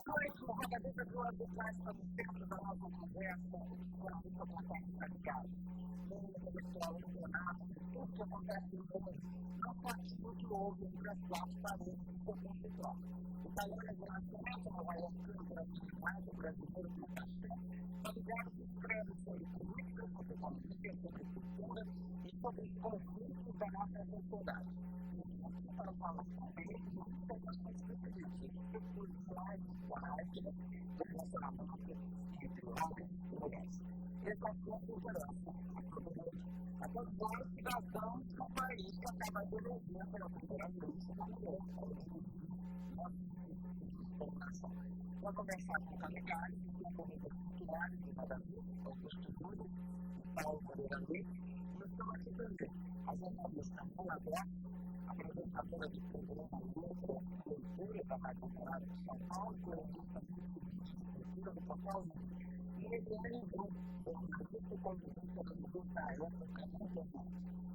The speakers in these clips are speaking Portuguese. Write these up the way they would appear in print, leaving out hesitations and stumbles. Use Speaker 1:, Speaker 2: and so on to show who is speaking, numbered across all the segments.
Speaker 1: noite, o Rogador do lado de trás está no centro da nossa conversa, quando isso acontece na casa. O pessoal enganado, tudo que acontece no mundo, não só aquilo que houve entre as quatro paredes do comum de troca. O Tailândia Nacional, como vai alcançar a mais do brasileiro que está está ligado que escreve sobre política, sobre economia, sobre cultura e sobre os conflitos da nossa sociedade. Para falar com ele, muitas das pessoas mais práticas do relacionamento entre homens e mulheres. Esse assunto interessa a todos nós cidadãos do país que acaba de eleger pela primeira vez uma mulher Vou conversar com o Calegari, com o Comitê Cultural de Madrid, com o Estúdio, Paulo Calegari, e estamos aqui também. A jornalista Paula Berto, apresentadora do programa Leitura da Rádio Cultural de São Paulo, colunista de cultura do São Paulo, e ele é lembrou do Instituto de Convivência do Grupo da Época Mundial.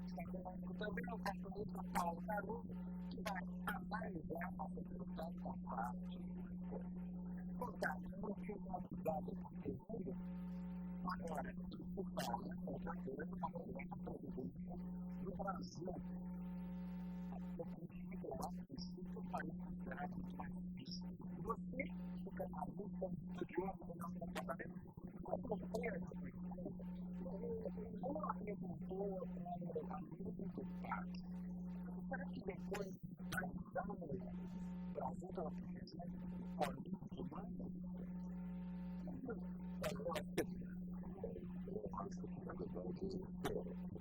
Speaker 1: Está conosco também o cartunista Paulo Caruso, que vai analisar a solução com a arte. Portanto, no final do conteúdo, agora, por falar com uma mulher presidência do Brasil, eu preciso falar que isso vai mostrar mais difícil. Você, o canalista, estudioso do nosso departamento, acompanha essa pesquisa, não apresentou a muito do fato. Será que depois vai mudar o Brasil pela presença política humana? Eu acho que na verdade,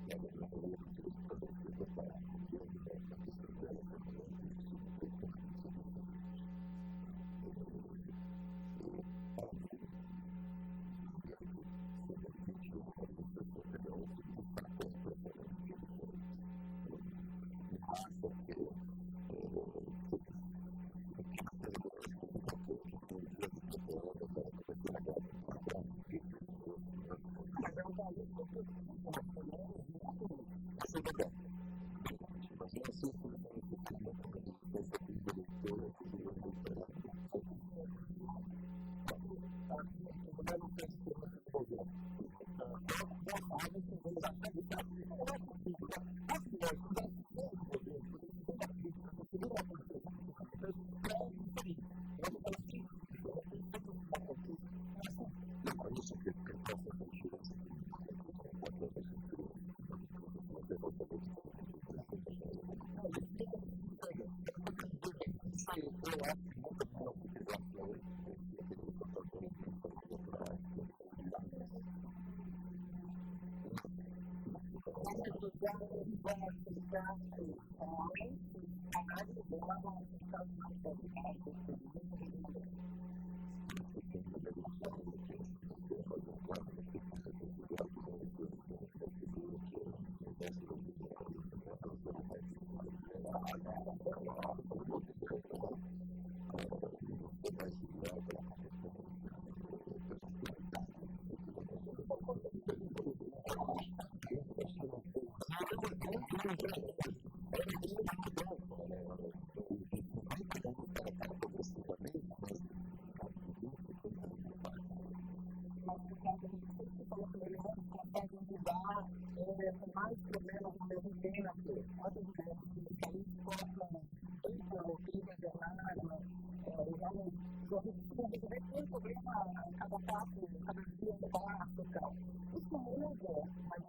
Speaker 1: mais problemas ao mesmo tempo. Quantas mulheres do país sofrem inclusive internada, tem problema a cada passo, cada dia um passo e tal. Isso muda, mas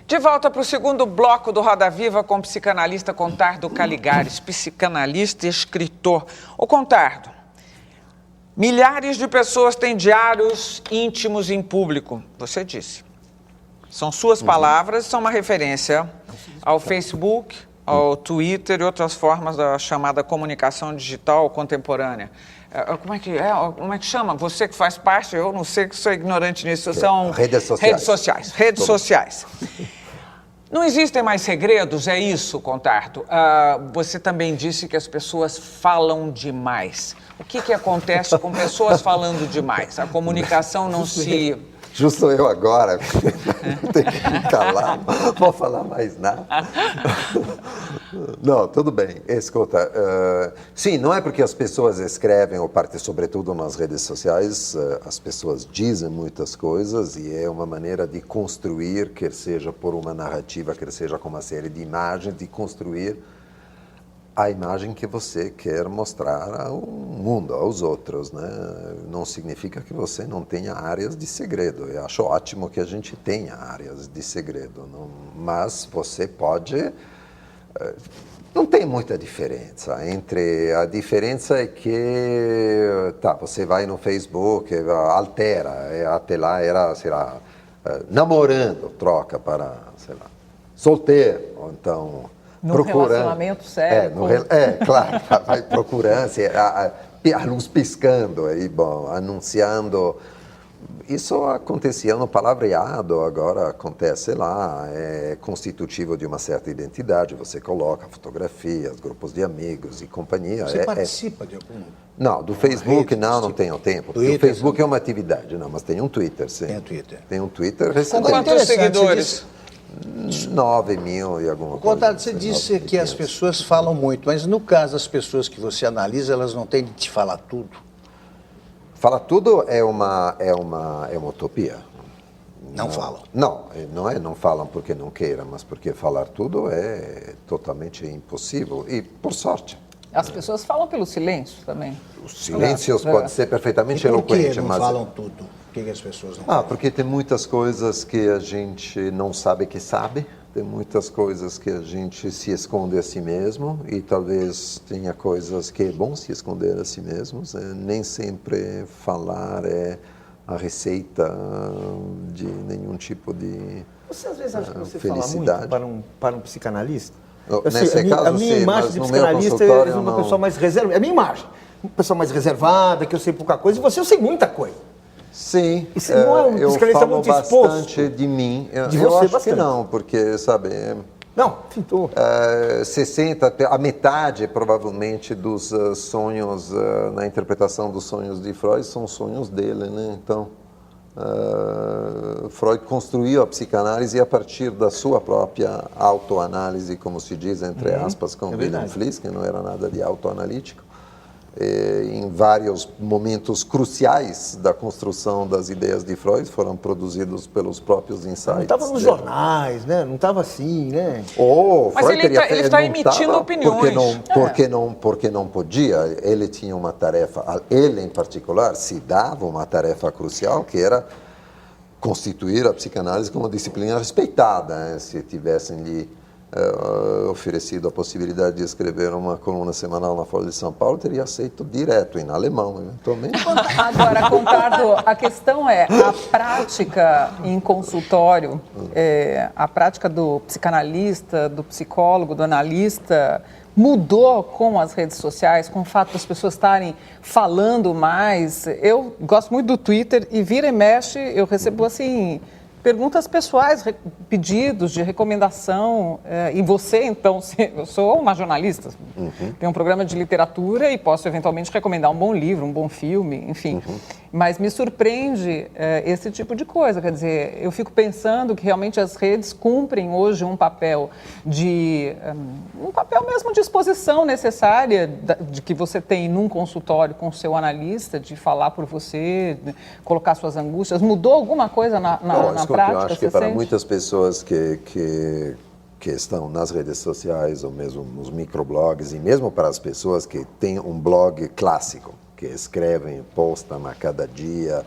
Speaker 2: De volta para o segundo bloco do Roda Viva com o psicanalista Contardo Caligares, psicanalista e escritor. Ô Contardo, milhares de pessoas têm diários íntimos em público, você disse. São suas palavras, são uma referência ao Facebook, ao Twitter e outras formas da chamada comunicação digital contemporânea. Como é que chama? Você que faz parte, eu não sei, que sou ignorante nisso, são...
Speaker 3: Redes sociais.
Speaker 2: Redes sociais. Não existem mais segredos, é isso, Contardo? Você também disse que as pessoas falam demais. O que acontece com pessoas falando demais? A comunicação não se...
Speaker 3: Justo eu agora, tenho que me calar, não vou falar mais nada. Não, tudo bem, escuta, sim, não é porque as pessoas escrevem, ou parte sobretudo nas redes sociais, as pessoas dizem muitas coisas e é uma maneira de construir, quer seja por uma narrativa, quer seja com uma série de imagens, de construir a imagem que você quer mostrar ao mundo, aos outros, né? Não significa que você não tenha áreas de segredo. Eu acho ótimo que a gente tenha áreas de segredo, não? Mas você pode... Não tem muita diferença. A diferença é que, você vai no Facebook, altera, até lá era, sei lá, namorando, troca para, sei lá, solteiro, ou então...
Speaker 4: Num relacionamento sério.
Speaker 3: Claro, vai procurando, a luz piscando, aí, anunciando. Isso acontecia no palavreado, agora acontece lá, é constitutivo de uma certa identidade, você coloca fotografias, grupos de amigos e companhia.
Speaker 5: Você participa de algum?
Speaker 3: Não, do Facebook não tenho tempo.
Speaker 5: Twitter,
Speaker 3: o Facebook é uma atividade, não, mas tem um Twitter, sim.
Speaker 5: Tem um Twitter.
Speaker 3: Tem um Twitter
Speaker 2: Com
Speaker 3: recente.
Speaker 2: quantos seguidores?
Speaker 3: 9 mil e alguma coisa.
Speaker 5: Contardo, você disse que as pessoas falam muito, mas no caso das pessoas que você analisa, elas não têm de te falar tudo?
Speaker 3: Falar tudo é uma utopia.
Speaker 5: Não falam?
Speaker 3: Não falam porque não queiram, mas porque falar tudo é totalmente impossível e por sorte.
Speaker 4: As pessoas falam pelo silêncio também.
Speaker 3: Os silêncios podem ser perfeitamente
Speaker 5: E por que
Speaker 3: eloquentes,
Speaker 5: não
Speaker 3: mas...
Speaker 5: falam tudo? Por que as pessoas não falam?
Speaker 3: Porque tem muitas coisas que a gente não sabe que sabe, tem muitas coisas que a gente se esconde a si mesmo e talvez tenha coisas que é bom se esconder a si mesmos. Nem sempre falar é a receita de nenhum tipo de
Speaker 6: Você às vezes acha que você
Speaker 3: felicidade.
Speaker 6: fala muito para um psicanalista?
Speaker 3: Nesse caso,
Speaker 6: a minha
Speaker 3: sim,
Speaker 6: imagem
Speaker 3: mas
Speaker 6: de
Speaker 3: no meu
Speaker 6: psicanalista é
Speaker 3: consultório,
Speaker 6: uma
Speaker 3: não.
Speaker 6: pessoa mais reservada. É a minha imagem. Uma pessoa mais reservada, que eu sei pouca coisa, e você eu sei muita coisa.
Speaker 3: Sim,
Speaker 6: E você não é um
Speaker 3: eu
Speaker 6: psicanalista
Speaker 3: falo
Speaker 6: muito exposto?
Speaker 3: bastante de mim.
Speaker 6: De
Speaker 3: Eu
Speaker 6: você
Speaker 3: acho
Speaker 6: bastante.
Speaker 3: que não, porque, sabe...
Speaker 6: Não, então...
Speaker 3: 60, a metade provavelmente dos sonhos, na interpretação dos sonhos de Freud, são sonhos dele, né? Então, Freud construiu a psicanálise a partir da sua própria autoanálise, como se diz, entre aspas, com William Fliss, que não era nada de autoanalítico. Em vários momentos cruciais da construção das ideias de Freud foram produzidos pelos próprios insights.
Speaker 6: Não estava nos jornais, né? Não estava assim, né?
Speaker 2: Mas
Speaker 3: Freud
Speaker 2: ele está emitindo opiniões.
Speaker 3: Porque não podia. Ele tinha uma tarefa, ele em particular, se dava uma tarefa crucial, que era constituir a psicanálise como uma disciplina respeitada, né? Se tivessem lhe oferecido a possibilidade de escrever uma coluna semanal na Folha de São Paulo, teria aceito direto, em alemão, eventualmente.
Speaker 4: Agora, Contardo, a questão é a prática em consultório, a prática do psicanalista, do psicólogo, do analista, mudou com as redes sociais, com o fato das pessoas estarem falando mais. Eu gosto muito do Twitter e vira e mexe, eu recebo assim... perguntas pessoais, pedidos de recomendação. E você, então, eu sou uma jornalista, tenho um programa de literatura e posso eventualmente recomendar um bom livro, um bom filme, enfim. Mas me surpreende esse tipo de coisa. Quer dizer, eu fico pensando que realmente as redes cumprem hoje um papel mesmo de exposição necessária de que você tem num consultório com o seu analista, de falar por você, de colocar suas angústias. Mudou alguma coisa na prática?
Speaker 3: Eu acho que para muitas pessoas que estão nas redes sociais ou mesmo nos microblogs e mesmo para as pessoas que têm um blog clássico, que escrevem, postam a cada dia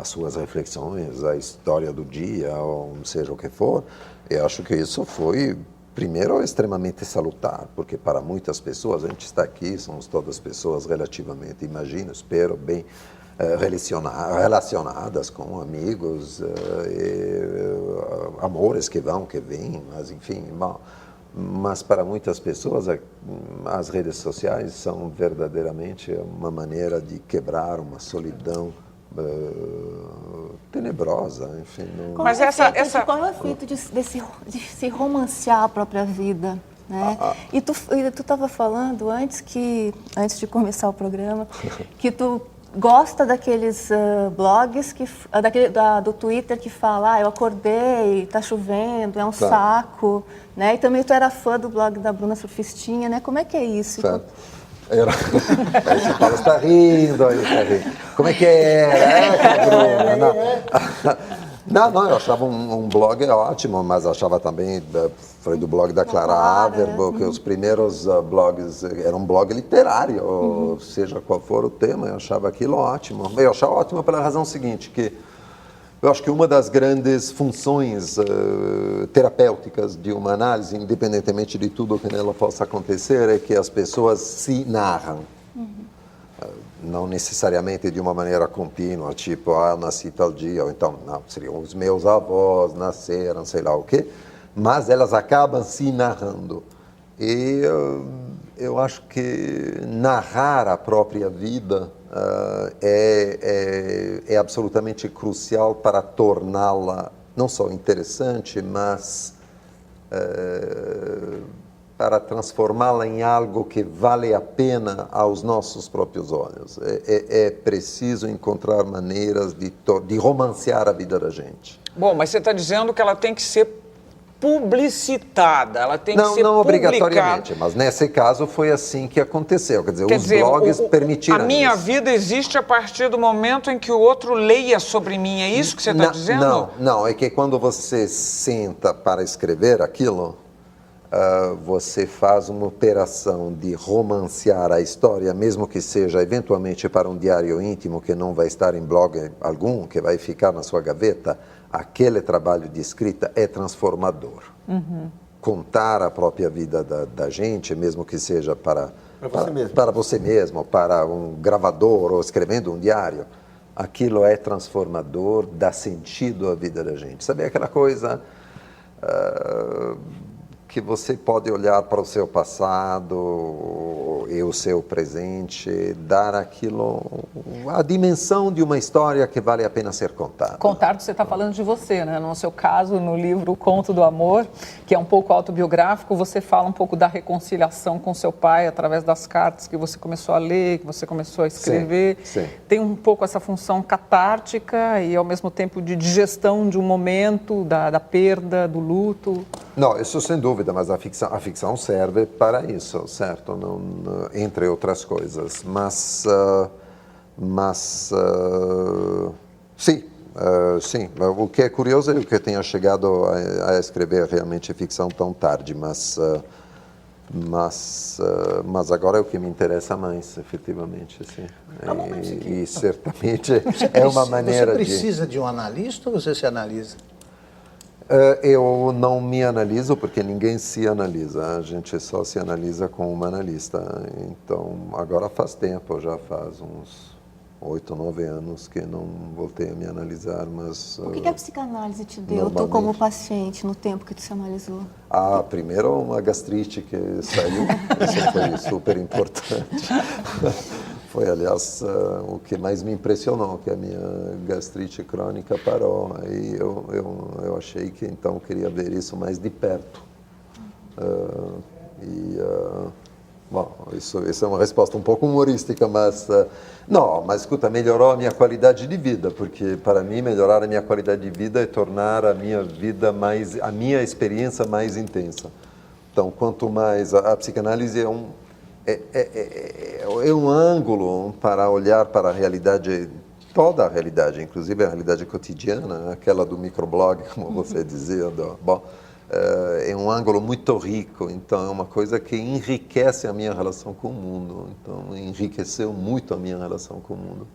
Speaker 3: as suas reflexões, a história do dia, ou seja o que for, eu acho que isso foi primeiro, é extremamente salutar, porque para muitas pessoas, a gente está aqui, somos todas pessoas relativamente, imagino, espero, bem relacionadas com amigos, amores que vão, que vêm, mas enfim, bom. Mas para muitas pessoas as redes sociais são verdadeiramente uma maneira de quebrar uma solidão tenebrosa, enfim. Não...
Speaker 2: Mas
Speaker 7: Qual é o efeito de se romancear a própria vida? Né? E tu estava falando antes de começar o programa, que tu gosta daqueles blogs, do Twitter que fala, eu acordei, tá chovendo, é um saco, né? E também tu era fã do blog da Bruna Surfistinha, né? Como é que é isso?
Speaker 3: Certo. Aí você fala, está rindo, aí está rindo. Como é que era? Não, eu achava um blog ótimo, mas achava também, foi do blog da Clara Haverbo, que os primeiros blogs eram um blog literário, seja qual for o tema, eu achava aquilo ótimo. Eu achava ótimo pela razão seguinte, que eu acho que uma das grandes funções terapêuticas de uma análise, independentemente de tudo o que nela possa acontecer, é que as pessoas se narram. Não necessariamente de uma maneira contínua, tipo, nasci tal dia, ou então, não, seriam os meus avós nasceram, sei lá o quê, mas elas acabam se narrando. E eu acho que narrar a própria vida é absolutamente crucial para torná-la não só interessante, mas para transformá-la em algo que vale a pena aos nossos próprios olhos. É preciso encontrar maneiras de romancear a vida da gente.
Speaker 2: Bom, mas você está dizendo que ela tem que ser publicitada, ela tem que ser
Speaker 3: não
Speaker 2: publicada.
Speaker 3: Obrigatoriamente, mas nesse caso foi assim que aconteceu. Quer dizer, blogs permitiram
Speaker 2: a minha
Speaker 3: isso.
Speaker 2: vida existe a partir do momento em que o outro leia sobre mim, é isso que você está dizendo?
Speaker 3: Não, é que quando você senta para escrever aquilo, você faz uma operação de romancear a história, mesmo que seja eventualmente para um diário íntimo que não vai estar em blog algum, que vai ficar na sua gaveta. Aquele trabalho de escrita é transformador. Contar a própria vida da gente, mesmo que seja para você mesmo, para um gravador ou escrevendo um diário, aquilo é transformador, dá sentido à vida da gente. Sabe aquela coisa que você pode olhar para o seu passado e o seu presente, dar aquilo a dimensão de uma história que vale a pena ser contada.
Speaker 4: Contar, você está falando de você, né? No seu caso, no livro O Conto do Amor, que é um pouco autobiográfico, você fala um pouco da reconciliação com seu pai através das cartas que você começou a ler, que você começou a escrever.
Speaker 3: Sim.
Speaker 4: Tem um pouco essa função catártica e, ao mesmo tempo, de digestão de um momento, da perda, do luto.
Speaker 3: Não, isso sem dúvida, mas a ficção serve para isso, certo? Entre outras coisas. Mas sim. O que é curioso é que eu tenha chegado a escrever realmente ficção tão tarde, mas agora é o que me interessa mais, efetivamente, sim. E certamente é uma maneira de...
Speaker 5: Você precisa de um analista ou você se analisa?
Speaker 3: Eu não me analiso porque ninguém se analisa, a gente só se analisa com um analista. Então, agora faz tempo, já faz uns 8, 9 anos que não voltei a me analisar, mas...
Speaker 7: O que a psicanálise te deu, tu como paciente, no tempo que tu se analisou?
Speaker 3: Primeiro uma gastrite que saiu, isso foi super importante. Foi, aliás, o que mais me impressionou, que a minha gastrite crônica parou. Aí eu achei que, então, queria ver isso mais de perto. Bom, isso é uma resposta um pouco humorística, mas... mas, escuta, melhorou a minha qualidade de vida, porque, para mim, melhorar a minha qualidade de vida é tornar a minha vida a minha experiência mais intensa. Então, quanto mais... A psicanálise é um ângulo para olhar para a realidade, toda a realidade, inclusive a realidade cotidiana, aquela do microblog, como você dizia. É um ângulo muito rico, então é uma coisa que enriquece a minha relação com o mundo. Então, enriqueceu muito a minha relação com o mundo.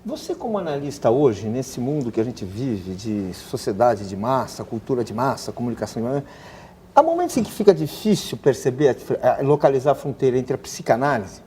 Speaker 6: Você, como analista hoje, nesse mundo que a gente vive, de sociedade de massa, cultura de massa, comunicação de massa, Há momentos em que fica difícil perceber, localizar a fronteira entre a psicanálise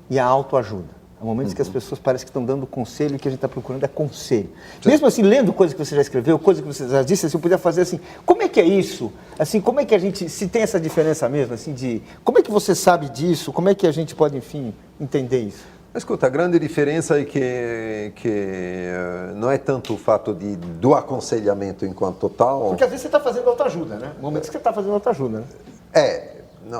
Speaker 6: e a autoajuda. Há momentos que as pessoas parecem que estão dando conselho e o que a gente está procurando é conselho. Sim. Mesmo assim, lendo coisas que você já escreveu, coisas que você já disse, assim, eu podia fazer assim, como é que é isso? Assim, como é que a gente, se tem essa diferença mesmo, assim, de como é que você sabe disso? Como é que a gente pode, enfim, entender isso?
Speaker 3: Escuta, a grande diferença é que não é tanto o fato do aconselhamento enquanto tal...
Speaker 6: Porque às vezes você está fazendo autoajuda, né? Momentos que você está fazendo autoajuda, né?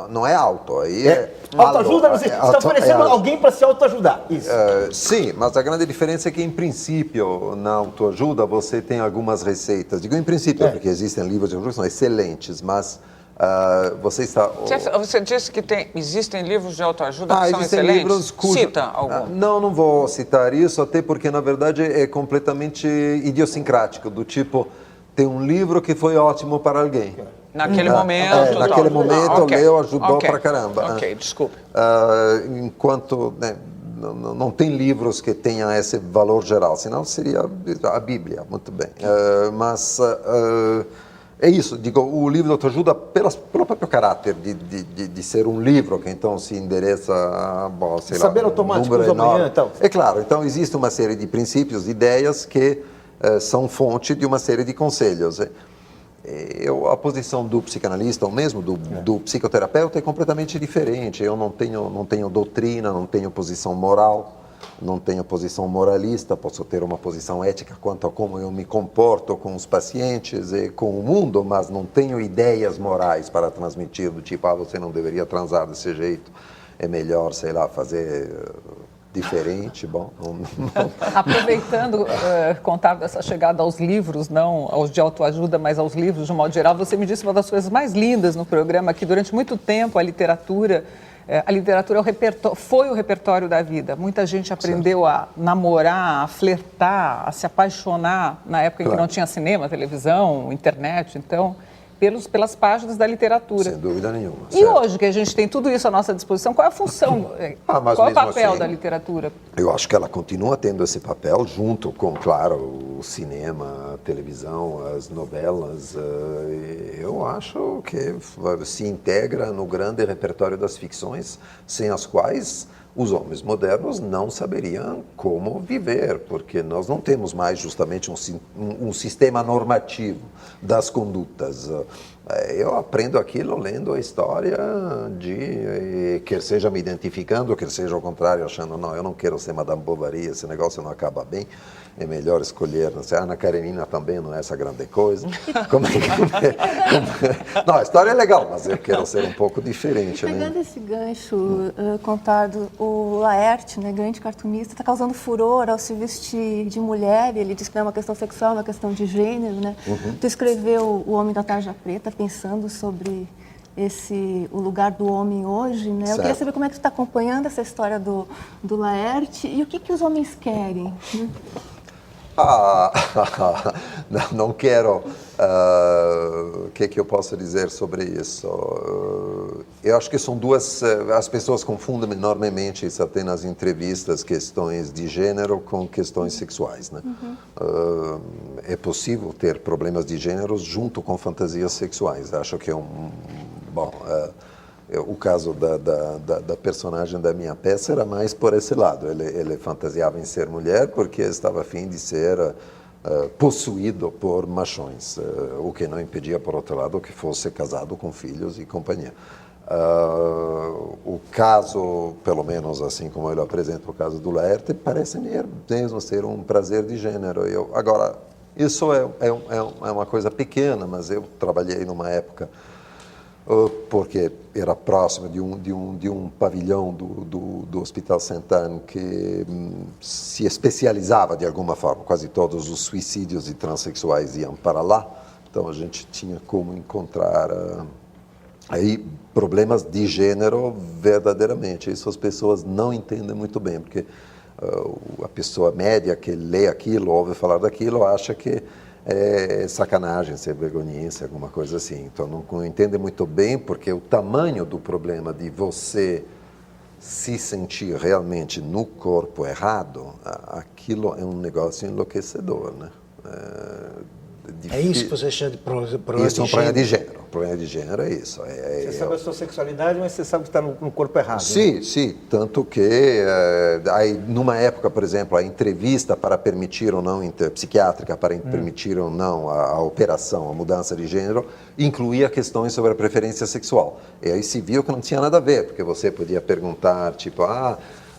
Speaker 3: Não é auto, aí
Speaker 6: autoajuda, você está oferecendo alguém para se autoajudar, isso.
Speaker 3: Sim, mas a grande diferença é que, em princípio, na autoajuda você tem algumas receitas. Digo em princípio, porque existem livros de autoajuda que são excelentes, mas você está...
Speaker 2: Você disse que existem livros de autoajuda que são
Speaker 3: existem
Speaker 2: excelentes?
Speaker 3: Livros
Speaker 2: Cita algum.
Speaker 3: Não vou citar isso, até porque, na verdade, é completamente idiosincrático, do tipo, tem um livro que foi ótimo para alguém.
Speaker 2: Naquele momento.
Speaker 3: Naquele momento, leu, ajudou pra caramba.
Speaker 2: Ok, desculpe.
Speaker 3: Enquanto não tem livros que tenham esse valor geral, senão seria a Bíblia, muito bem. Mas é isso, digo, o livro de autoajuda, pelo próprio caráter de ser um livro, que então se endereça a, sei
Speaker 6: saber
Speaker 3: lá,
Speaker 6: automático do amanhã e tal.
Speaker 3: É claro, então existe uma série de princípios, de ideias que são fonte de uma série de conselhos. A posição do psicanalista, ou mesmo do psicoterapeuta, é completamente diferente. Eu não tenho doutrina, não tenho posição moral, não tenho posição moralista, posso ter uma posição ética quanto a como eu me comporto com os pacientes e com o mundo, mas não tenho ideias morais para transmitir, do tipo, você não deveria transar desse jeito, é melhor, sei lá, fazer... diferente, bom.
Speaker 4: Aproveitando, contar dessa chegada aos livros, não aos de autoajuda, mas aos livros de um modo geral, você me disse uma das coisas mais lindas no programa, que durante muito tempo a literatura foi o repertório da vida. Muita gente aprendeu a namorar, a flertar, a se apaixonar na época em que não tinha cinema, televisão, internet, então... pelas páginas da literatura.
Speaker 3: Sem dúvida nenhuma.
Speaker 4: E certo. Hoje que a gente tem tudo isso à nossa disposição, qual é a função, qual é o papel
Speaker 3: assim,
Speaker 4: da literatura?
Speaker 3: Eu acho que ela continua tendo esse papel junto com, claro, o cinema, a televisão, as novelas. Eu acho que se integra no grande repertório das ficções, sem as quais os homens modernos não saberiam como viver, porque nós não temos mais justamente um sistema normativo das condutas. Eu aprendo aquilo lendo a história quer seja me identificando, quer seja ao contrário, achando, não, eu não quero ser Madame Bovary, esse negócio não acaba bem, é melhor escolher, não sei, Ana Karenina também não é essa grande coisa. Não, a história é legal, mas eu quero ser um pouco diferente.
Speaker 7: Pegando esse gancho contado, o Laerte, né, grande cartunista, está causando furor ao se vestir de mulher, ele diz que não é uma questão sexual, é uma questão de gênero, né? Tu escreveu O Homem da Tarja Preta, pensando sobre o lugar do homem hoje, né? Eu queria saber como é que tu está acompanhando essa história do Laerte e o que os homens querem, né?
Speaker 3: Não quero. O que eu posso dizer sobre isso? Eu acho que são duas. As pessoas confundem enormemente isso até nas entrevistas, questões de gênero com questões sexuais, né? É possível ter problemas de gênero junto com fantasias sexuais. Acho que o caso da personagem da minha peça era mais por esse lado. Ele fantasiava em ser mulher porque estava a fim de ser possuído por machões, o que não impedia, por outro lado, que fosse casado com filhos e companhia. O caso, pelo menos assim como ele apresenta o caso do Laerte, parece mesmo ser um prazer de gênero. Agora, isso é uma coisa pequena, mas eu trabalhei numa época porque era próximo de um pavilhão do Hospital Saint-Anne que se especializava de alguma forma. Quase todos os suicídios de transexuais iam para lá, então a gente tinha como encontrar aí problemas de gênero verdadeiramente. Isso as pessoas não entendem muito bem, porque a pessoa média que lê aquilo, ouve falar daquilo, acha que é sacanagem, ser vergonhice, alguma coisa assim. Então não entende muito bem, porque o tamanho do problema de você se sentir realmente no corpo errado, aquilo é um negócio enlouquecedor, né?
Speaker 5: É isso que você chama de problema
Speaker 3: isso é um problema de gênero. problema de gênero é isso.
Speaker 6: Você sabe a sua sexualidade, mas você sabe que está no corpo errado.
Speaker 3: Sim,
Speaker 6: né?
Speaker 3: sim. Tanto que, aí, numa época, por exemplo, a entrevista para permitir ou não, psiquiátrica para permitir ou não a operação, a mudança de gênero, incluía questões sobre a preferência sexual. E aí se viu que não tinha nada a ver, porque você podia perguntar, tipo,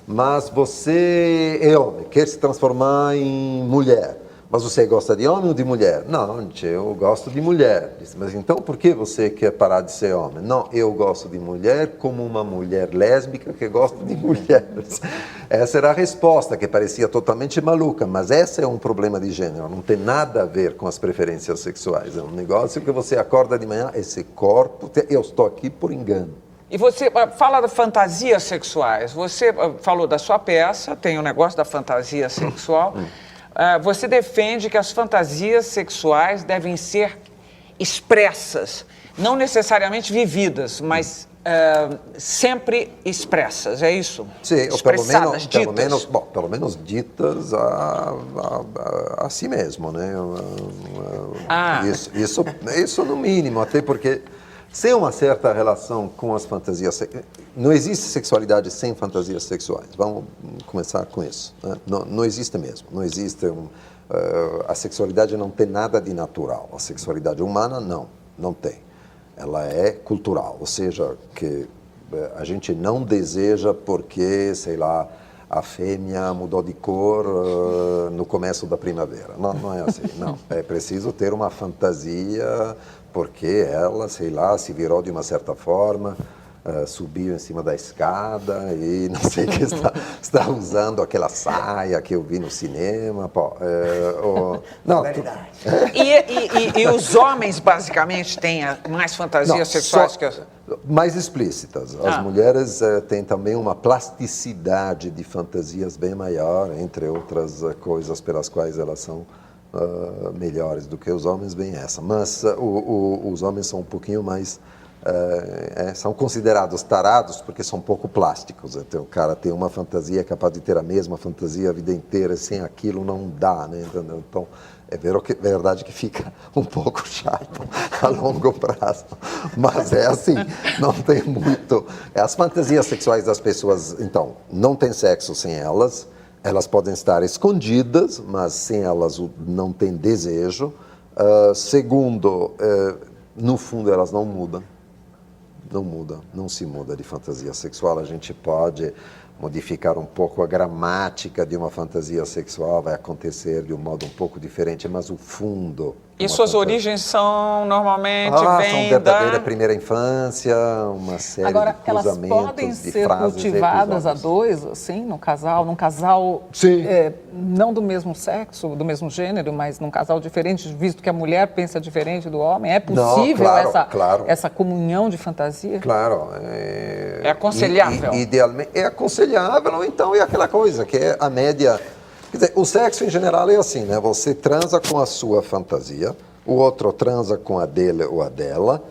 Speaker 3: mas você é homem, quer se transformar em mulher. Mas você gosta de homem ou de mulher? Não, eu gosto de mulher. Mas então por que você quer parar de ser homem? Não, eu gosto de mulher como uma mulher lésbica que gosta de mulheres. Essa era a resposta, que parecia totalmente maluca, mas esse é um problema de gênero, não tem nada a ver com as preferências sexuais. É um negócio que você acorda de manhã, esse corpo, eu estou aqui por engano.
Speaker 2: E você fala de fantasias sexuais. Você falou da sua peça, tem o negócio da fantasia sexual. Você defende que as fantasias sexuais devem ser expressas, não necessariamente vividas, mas sempre expressas, é isso?
Speaker 3: Sim,
Speaker 2: expressadas,
Speaker 3: pelo menos ditas a si mesmo, né? Isso no mínimo, até porque sem uma certa relação com as fantasias, não existe sexualidade sem fantasias sexuais. Vamos começar com isso. Né? Não existe mesmo. Não existe a sexualidade não tem nada de natural. A sexualidade humana não tem. Ela é cultural, ou seja, que a gente não deseja porque, sei lá, a fêmea mudou de cor no começo da primavera. Não é assim. Não. É preciso ter uma fantasia porque ela, sei lá, se virou de uma certa forma, subiu em cima da escada e não sei o que está usando aquela saia que eu vi no cinema.
Speaker 2: E os homens, basicamente, têm mais fantasias sexuais que as...
Speaker 3: Mais explícitas. As mulheres têm também uma plasticidade de fantasias bem maior, entre outras coisas pelas quais elas são melhores do que os homens, bem essa. Mas os homens são um pouquinho mais... são considerados tarados porque são pouco plásticos. Então, o cara tem uma fantasia, é capaz de ter a mesma fantasia a vida inteira, e sem aquilo não dá, né? Entendeu? Então, é verdade que fica um pouco chato a longo prazo, mas é assim, não tem muito. As fantasias sexuais das pessoas, então, não tem sexo sem elas, elas podem estar escondidas, mas sem elas não tem desejo. Segundo, no fundo elas não mudam. Não se muda de fantasia sexual. A gente pode modificar um pouco a gramática de uma fantasia sexual, vai acontecer de um modo um pouco diferente, mas o fundo...
Speaker 2: E suas origens são, normalmente,
Speaker 3: são
Speaker 2: vêm
Speaker 3: verdadeira primeira infância, uma série
Speaker 4: Agora,
Speaker 3: de cruzamentos,
Speaker 4: elas podem
Speaker 3: de
Speaker 4: ser
Speaker 3: frases,
Speaker 4: cultivadas a
Speaker 3: episódios.
Speaker 4: dois, assim, num casal
Speaker 3: Sim.
Speaker 4: não do mesmo sexo, do mesmo gênero, mas num casal diferente, visto que a mulher pensa diferente do homem? É possível
Speaker 3: claro.
Speaker 4: essa comunhão de fantasia?
Speaker 3: Claro.
Speaker 2: É aconselhável.
Speaker 3: Idealmente, é aconselhável, ou então é aquela coisa que é a média... Quer dizer, o sexo em geral é assim, né? Você transa com a sua fantasia, o outro transa com a dele ou a dela,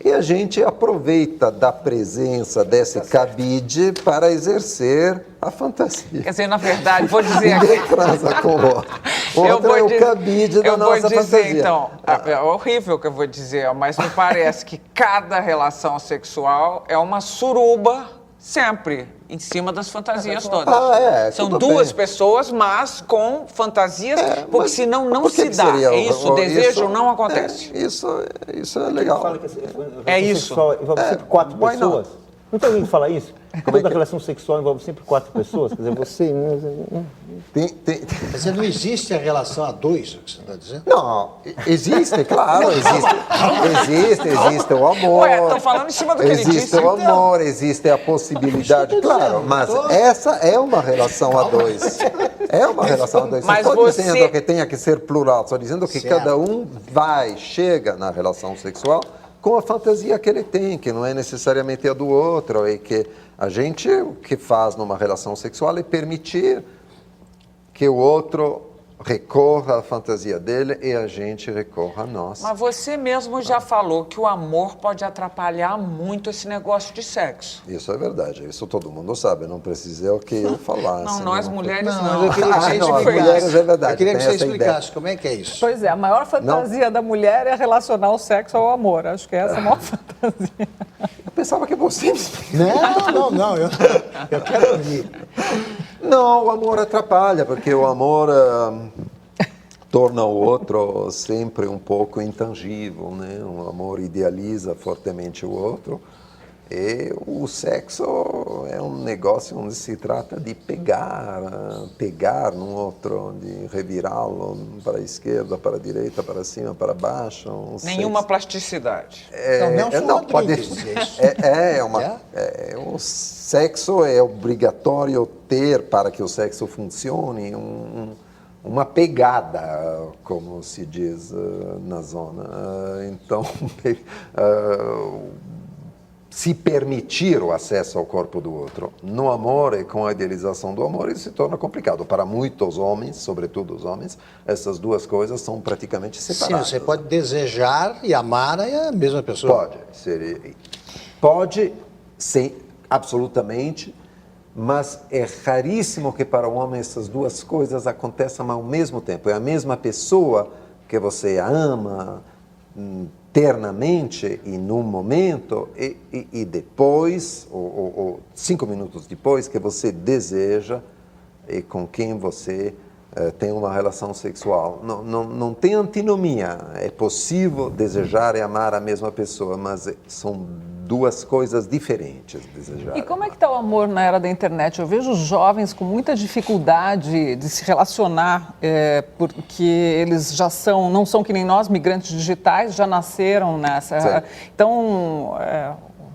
Speaker 3: e a gente aproveita da presença desse cabide para exercer a fantasia.
Speaker 2: Quer dizer, na verdade, vou dizer
Speaker 3: Ninguém
Speaker 2: aqui...
Speaker 3: transa com o outro. O outro é o cabide da nossa fantasia.
Speaker 2: Eu vou dizer, então, é horrível o que eu vou dizer, mas me parece que cada relação sexual é uma suruba sempre, em cima das fantasias todas. São duas pessoas, mas com fantasias, porque senão não se dá.
Speaker 3: Seria,
Speaker 2: é isso, o desejo não acontece.
Speaker 3: Isso é legal.
Speaker 6: Fala que
Speaker 2: É isso.
Speaker 6: Envolve sempre quatro pessoas. Não tem alguém que fala isso? Toda relação sexual envolve sempre quatro pessoas. Quer dizer, você...
Speaker 5: Quer dizer, não existe a relação a dois, o que você está dizendo?
Speaker 3: Não, existe, claro, existe o amor.
Speaker 2: Ué, estou falando em cima do que ele disse.
Speaker 3: Existe o amor, existe a possibilidade, claro, mas essa é uma relação a dois. É uma relação a dois.
Speaker 2: Mas
Speaker 3: não estou dizendo que tenha que ser plural, estou dizendo que cada um chega na relação sexual com a fantasia que ele tem, que não é necessariamente a do outro, e que a gente, o que faz numa relação sexual é permitir que o outro recorra à fantasia dele e a gente recorra a nós.
Speaker 2: Mas você mesmo já falou que o amor pode atrapalhar muito esse negócio de sexo.
Speaker 3: Isso é verdade, isso todo mundo sabe, não precisa eu que eu falasse.
Speaker 2: Não, nós mulheres
Speaker 5: Não,
Speaker 2: não.
Speaker 5: mas eu queria que você
Speaker 3: não, as
Speaker 5: explicasse.
Speaker 3: mulheres é verdade,
Speaker 5: Eu queria que
Speaker 3: tem
Speaker 5: você
Speaker 3: essa
Speaker 5: explicasse como é que é isso.
Speaker 4: Pois é, a maior fantasia da mulher é relacionar o sexo ao amor. Acho que essa é a maior fantasia.
Speaker 3: Eu pensava que você me explicasse.
Speaker 5: Não, eu quero ouvir.
Speaker 3: Não, o amor atrapalha, porque o amor torna o outro sempre um pouco intangível, né? O amor idealiza fortemente o outro. E o sexo é um negócio onde se trata de pegar no outro, de revirá-lo para a esquerda, para a direita, para cima, para baixo.
Speaker 2: Nenhuma plasticidade.
Speaker 5: Então, Nelson Rodrigues dizia isso.
Speaker 3: O sexo é obrigatório ter para que o sexo funcione uma pegada, como se diz na zona. Então, se permitir o acesso ao corpo do outro no amor e com a idealização do amor, isso se torna complicado. Para muitos homens, sobretudo os homens, essas duas coisas são praticamente
Speaker 5: Sim,
Speaker 3: separadas.
Speaker 5: você pode desejar e amar a mesma pessoa.
Speaker 3: Pode, sim, absolutamente, mas é raríssimo que para o homem essas duas coisas aconteçam ao mesmo tempo. É a mesma pessoa que você ama ternamente e num momento e depois, ou 5 minutos depois, que você deseja e com quem você tem uma relação sexual. Não tem antinomia. É possível desejar e amar a mesma pessoa, mas são duas coisas diferentes. Desejar
Speaker 4: E como é que está o amor na era da internet? Eu vejo jovens com muita dificuldade de se relacionar, porque eles já não são que nem nós, migrantes digitais, já nasceram nessa.
Speaker 3: Certo.
Speaker 4: Então,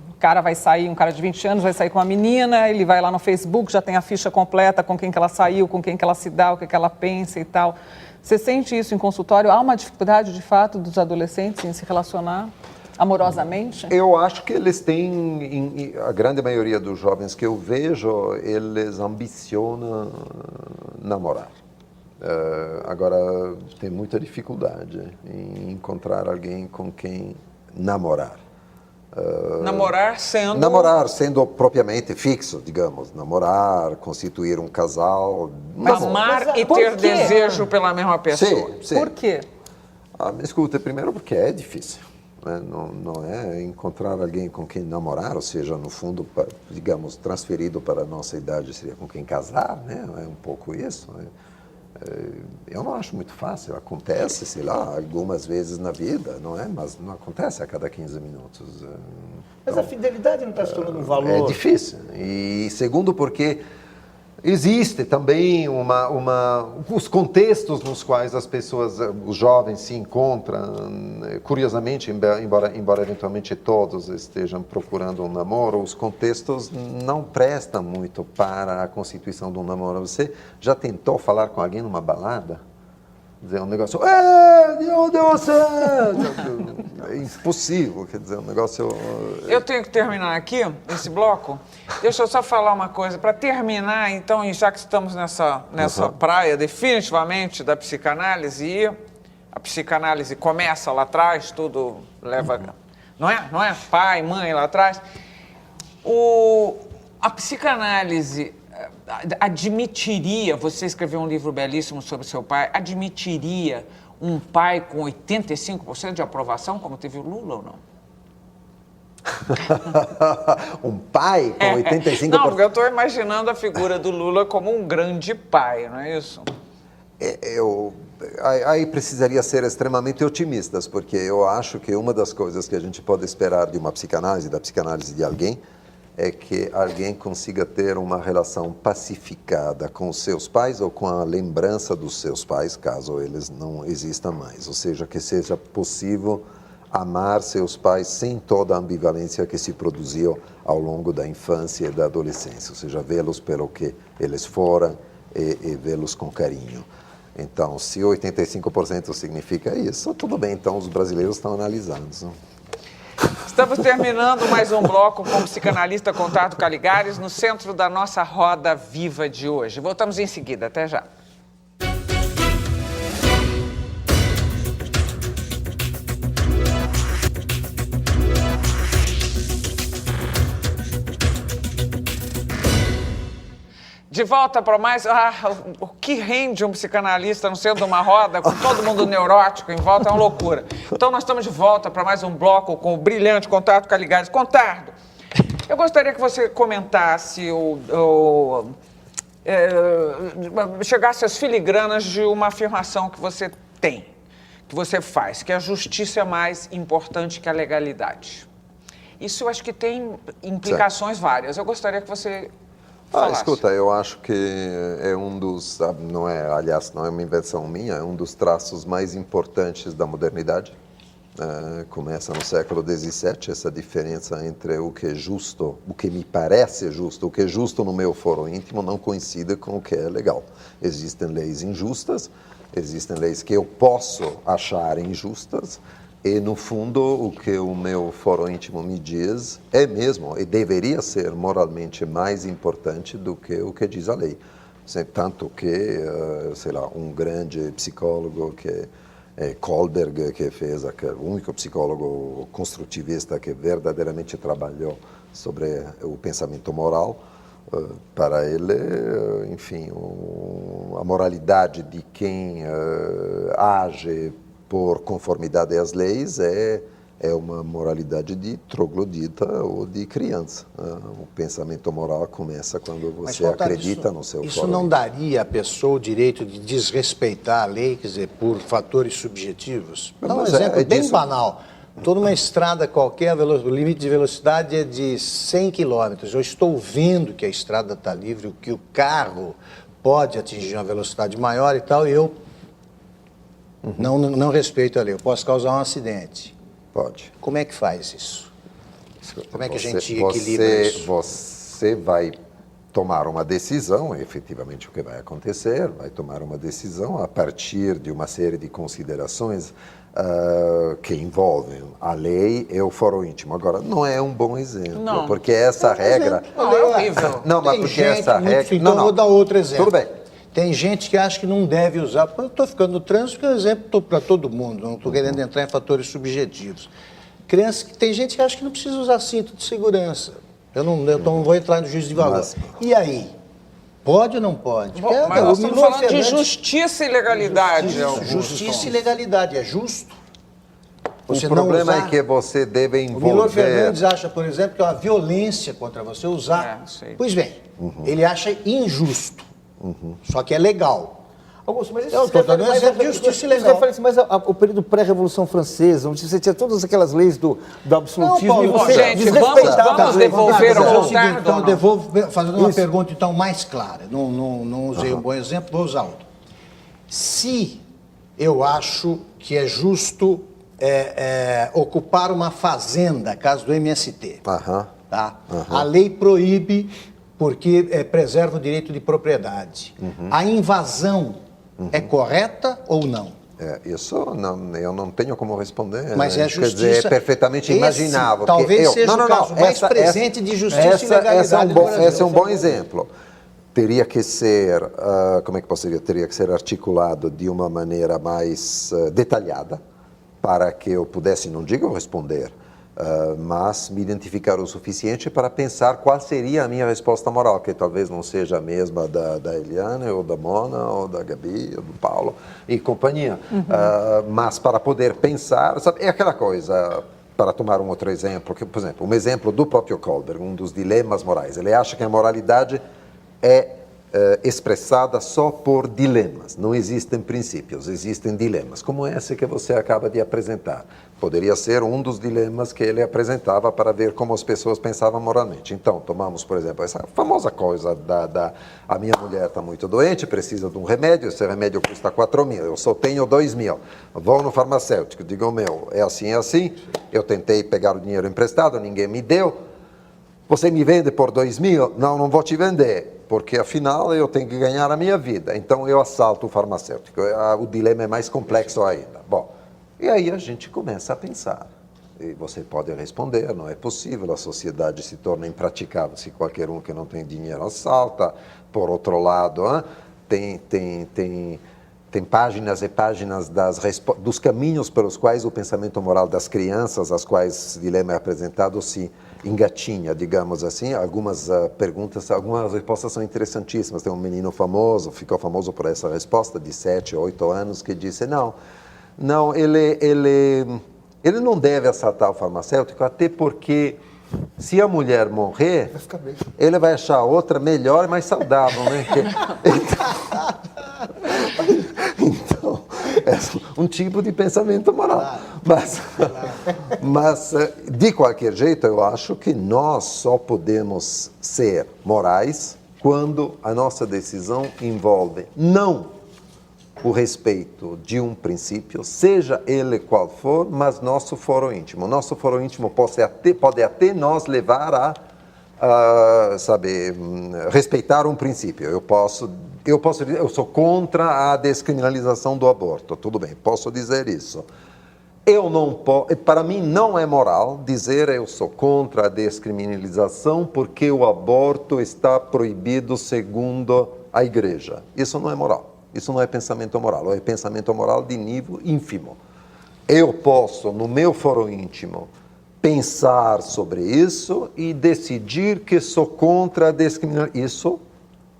Speaker 4: um cara de 20 anos vai sair com uma menina, ele vai lá no Facebook, já tem a ficha completa com quem que ela saiu, com quem que ela se dá, o que ela pensa e tal. Você sente isso em consultório? Há uma dificuldade, de fato, dos adolescentes em se relacionar amorosamente?
Speaker 3: Eu acho que eles têm, a grande maioria dos jovens que eu vejo, eles ambicionam namorar. Agora, tem muita dificuldade em encontrar alguém com quem namorar.
Speaker 2: Namorar
Speaker 3: sendo propriamente fixo, digamos. Namorar, constituir um casal.
Speaker 2: Amar e
Speaker 4: por
Speaker 2: ter
Speaker 4: quê?
Speaker 2: desejo pela mesma pessoa.
Speaker 3: Sim.
Speaker 4: Por quê?
Speaker 3: Me escuta, primeiro porque é difícil. Né? Não é encontrar alguém com quem namorar, ou seja, no fundo, digamos, transferido para a nossa idade, seria com quem casar, né? É um pouco isso. Né? Eu não acho muito fácil. Acontece, sei lá, algumas vezes na vida, não é? Mas não acontece a cada 15 minutos.
Speaker 6: Mas a fidelidade não está se tornando um valor.
Speaker 3: É difícil. E segundo porque existe também os contextos nos quais as pessoas, os jovens se encontram, curiosamente, embora eventualmente todos estejam procurando um namoro, os contextos não prestam muito para a constituição de um namoro. Você já tentou falar com alguém numa balada? Dizer um negócio, de onde você é? É impossível, quer dizer, um negócio...
Speaker 2: Eu tenho que terminar aqui esse bloco. Deixa eu só falar uma coisa. Para terminar, então, e já que estamos nessa praia definitivamente da psicanálise, e a psicanálise começa lá atrás, tudo leva... Não é? Pai, mãe lá atrás. A psicanálise admitiria, você escreveu um livro belíssimo sobre seu pai, admitiria um pai com 85% de aprovação, como teve o Lula ou não?
Speaker 3: Um pai com 85%?
Speaker 2: Não, porque eu estou imaginando a figura do Lula como um grande pai, não é isso?
Speaker 3: Aí precisaria ser extremamente otimistas, porque eu acho que uma das coisas que a gente pode esperar de uma psicanálise, da psicanálise de alguém, é que alguém consiga ter uma relação pacificada com os seus pais ou com a lembrança dos seus pais, caso eles não existam mais. Ou seja, que seja possível amar seus pais sem toda a ambivalência que se produziu ao longo da infância e da adolescência. Ou seja, vê-los pelo que eles foram e vê-los com carinho. Então, se 85% significa isso, tudo bem. Então, os brasileiros estão analisados.
Speaker 2: Estamos terminando mais um bloco com o psicanalista Contardo Caligares no centro da nossa roda viva de hoje. Voltamos em seguida. Até já. De volta para mais... o que rende um psicanalista no centro de uma roda, com todo mundo neurótico em volta, é uma loucura. Então, nós estamos de volta para mais um bloco com o brilhante Contardo Caligares. Contardo, eu gostaria que você comentasse chegasse às filigranas de uma afirmação que você tem, que você faz, que a justiça é mais importante que a legalidade. Isso eu acho que tem implicações várias. Eu gostaria que você...
Speaker 3: Escuta, eu acho que é um dos, aliás, não é uma invenção minha, é um dos traços mais importantes da modernidade. Começa no século XVII, essa diferença entre o que é justo, o que me parece justo, o que é justo no meu foro íntimo não coincide com o que é legal. Existem leis injustas, existem leis que eu posso achar injustas, e, no fundo, o que o meu foro íntimo me diz é mesmo, e deveria ser moralmente mais importante do que o que diz a lei. Tanto que, sei lá, um grande psicólogo que é Kohlberg, que fez o único psicólogo construtivista que verdadeiramente trabalhou sobre o pensamento moral, para ele, enfim, a moralidade de quem age por conformidade às leis é uma moralidade de troglodita ou de criança. O pensamento moral começa quando você acredita no seu
Speaker 5: Isso não daria à pessoa o direito de desrespeitar a lei, quer dizer, por fatores subjetivos? Dá um exemplo bem banal. Estou numa estrada qualquer, o limite de velocidade é de 100 km. Eu estou vendo que a estrada está livre, que o carro pode atingir uma velocidade maior e tal, e eu não respeito a lei, eu posso causar um acidente.
Speaker 3: Pode.
Speaker 5: Como é que faz isso? Como é que a gente equilibra isso?
Speaker 3: Você vai tomar uma decisão, efetivamente o que vai acontecer, vai tomar uma decisão a partir de uma série de considerações que envolvem a lei e o foro íntimo. Agora, não é um bom exemplo, porque essa regra...
Speaker 2: Não, é horrível.
Speaker 3: Não, mas porque essa regra...
Speaker 5: Então, eu vou dar outro exemplo.
Speaker 3: Tudo bem.
Speaker 5: Tem gente que acha que não deve usar. Eu estou ficando no trânsito, que é um exemplo para todo mundo, não estou querendo entrar em fatores subjetivos. Tem gente que acha que não precisa usar cinto de segurança. Eu não vou entrar no juízo de valor. E aí? Pode ou não pode?
Speaker 2: Bom, mas nós estamos falando de justiça e legalidade.
Speaker 5: Justiça e legalidade. É justo?
Speaker 3: O problema é que você deve envolver...
Speaker 5: O Milor Fernandes acha, por exemplo, que é uma violência contra você usar. Pois bem, ele acha injusto. Só que é legal.
Speaker 6: Augusto, mas isso
Speaker 5: eu estou dando um exemplo de justiça legal.
Speaker 6: Mas o período pré-revolução francesa, onde você tinha todas aquelas leis do absolutismo,
Speaker 5: Paulo,
Speaker 6: e você
Speaker 2: gente, vamos devolver ao Contardo.
Speaker 5: Então, eu devolvo fazendo uma pergunta então mais clara. Não usei um bom exemplo, vou usar outro. Se eu acho que é justo ocupar uma fazenda, caso do MST, tá? A lei proíbe porque preserva o direito de propriedade. A invasão é correta ou não?
Speaker 3: Isso eu não tenho como responder.
Speaker 5: Mas é justiça.
Speaker 3: Quer dizer, é perfeitamente imaginável.
Speaker 5: Talvez seja o caso mais presente de justiça e legalidade do Brasil.
Speaker 3: Esse é um bom exemplo. Teria que ser, como é que posso dizer? Teria que ser articulado de uma maneira mais detalhada para que eu pudesse, não digo responder, mas me identificar o suficiente para pensar qual seria a minha resposta moral, que talvez não seja a mesma da Eliane, ou da Mona, ou da Gabi, ou do Paulo e companhia. Mas para poder pensar, sabe, é aquela coisa, para tomar um outro exemplo, que, por exemplo, um exemplo do próprio Kohlberg, um dos dilemas morais. Ele acha que a moralidade é expressada só por dilemas. Não existem princípios, existem dilemas, como esse que você acaba de apresentar. Poderia ser um dos dilemas que ele apresentava para ver como as pessoas pensavam moralmente. Então, tomamos, por exemplo, essa famosa coisa a minha mulher está muito doente, precisa de um remédio, esse remédio custa 4.000, eu só tenho 2.000. Vou no farmacêutico, digo, meu, é assim, eu tentei pegar o dinheiro emprestado, ninguém me deu, você me vende por 2.000? Não vou te vender, porque afinal eu tenho que ganhar a minha vida. Então eu assalto o farmacêutico. O dilema é mais complexo ainda. Bom, e aí a gente começa a pensar. E você pode responder, não é possível, a sociedade se torna impraticável se qualquer um que não tem dinheiro assalta. Por outro lado, tem páginas e páginas dos caminhos pelos quais o pensamento moral das crianças, às quais esse dilema é apresentado, se engatinha, digamos assim, algumas perguntas, algumas respostas são interessantíssimas. Tem um menino famoso, ficou famoso por essa resposta, de 7, 8 anos, que disse, não, ele não deve assaltar o farmacêutico, até porque se a mulher morrer, ele vai achar outra melhor e mais saudável, né? Então, é um tipo de pensamento moral. Mas, de qualquer jeito, eu acho que nós só podemos ser morais quando a nossa decisão envolve não o respeito de um princípio, seja ele qual for, mas nosso foro íntimo. Nosso foro íntimo pode até nos levar a respeitar um princípio. Eu sou contra a descriminalização do aborto, tudo bem, posso dizer isso. Para mim não é moral dizer eu sou contra a descriminalização porque o aborto está proibido segundo a igreja. Isso não é moral. Isso não é pensamento moral, é pensamento moral de nível ínfimo. Eu posso, no meu foro íntimo, pensar sobre isso e decidir que sou contra a discriminação. Isso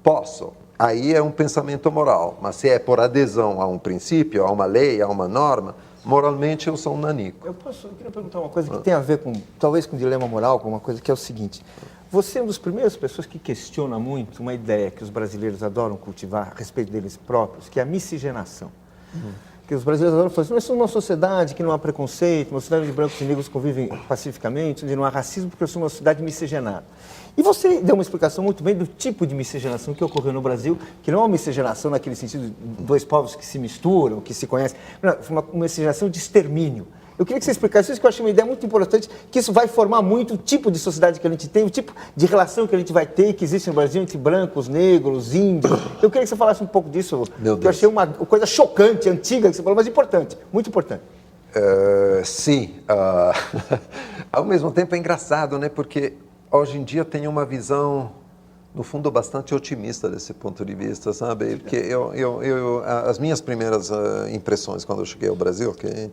Speaker 3: posso. Aí é um pensamento moral. Mas se é por adesão a um princípio, a uma lei, a uma norma, moralmente eu sou um nanico.
Speaker 6: Eu queria perguntar uma coisa que tem a ver com, talvez com dilema moral, com uma coisa que é o seguinte. Você é uma das primeiras pessoas que questiona muito uma ideia que os brasileiros adoram cultivar a respeito deles próprios, que é a miscigenação. Que os brasileiros adoram falar assim, nós somos uma sociedade que não há preconceito, uma sociedade onde brancos e negros convivem pacificamente, onde não há racismo, porque eu sou uma sociedade miscigenada. E você deu uma explicação muito bem do tipo de miscigenação que ocorreu no Brasil, que não é uma miscigenação naquele sentido de dois povos que se misturam, que se conhecem, não, foi uma miscigenação de extermínio. Eu queria que você explicasse isso, que eu achei uma ideia muito importante, que isso vai formar muito o tipo de sociedade que a gente tem, o tipo de relação que a gente vai ter, que existe no Brasil entre brancos, negros, índios. Eu queria que você falasse um pouco disso, que eu achei uma coisa chocante, antiga, que você falou, mas importante, muito importante.
Speaker 3: Sim. Ao mesmo tempo é engraçado, né? Porque hoje em dia tem uma visão, no fundo, bastante otimista desse ponto de vista, sabe? Porque as minhas primeiras impressões quando eu cheguei ao Brasil, que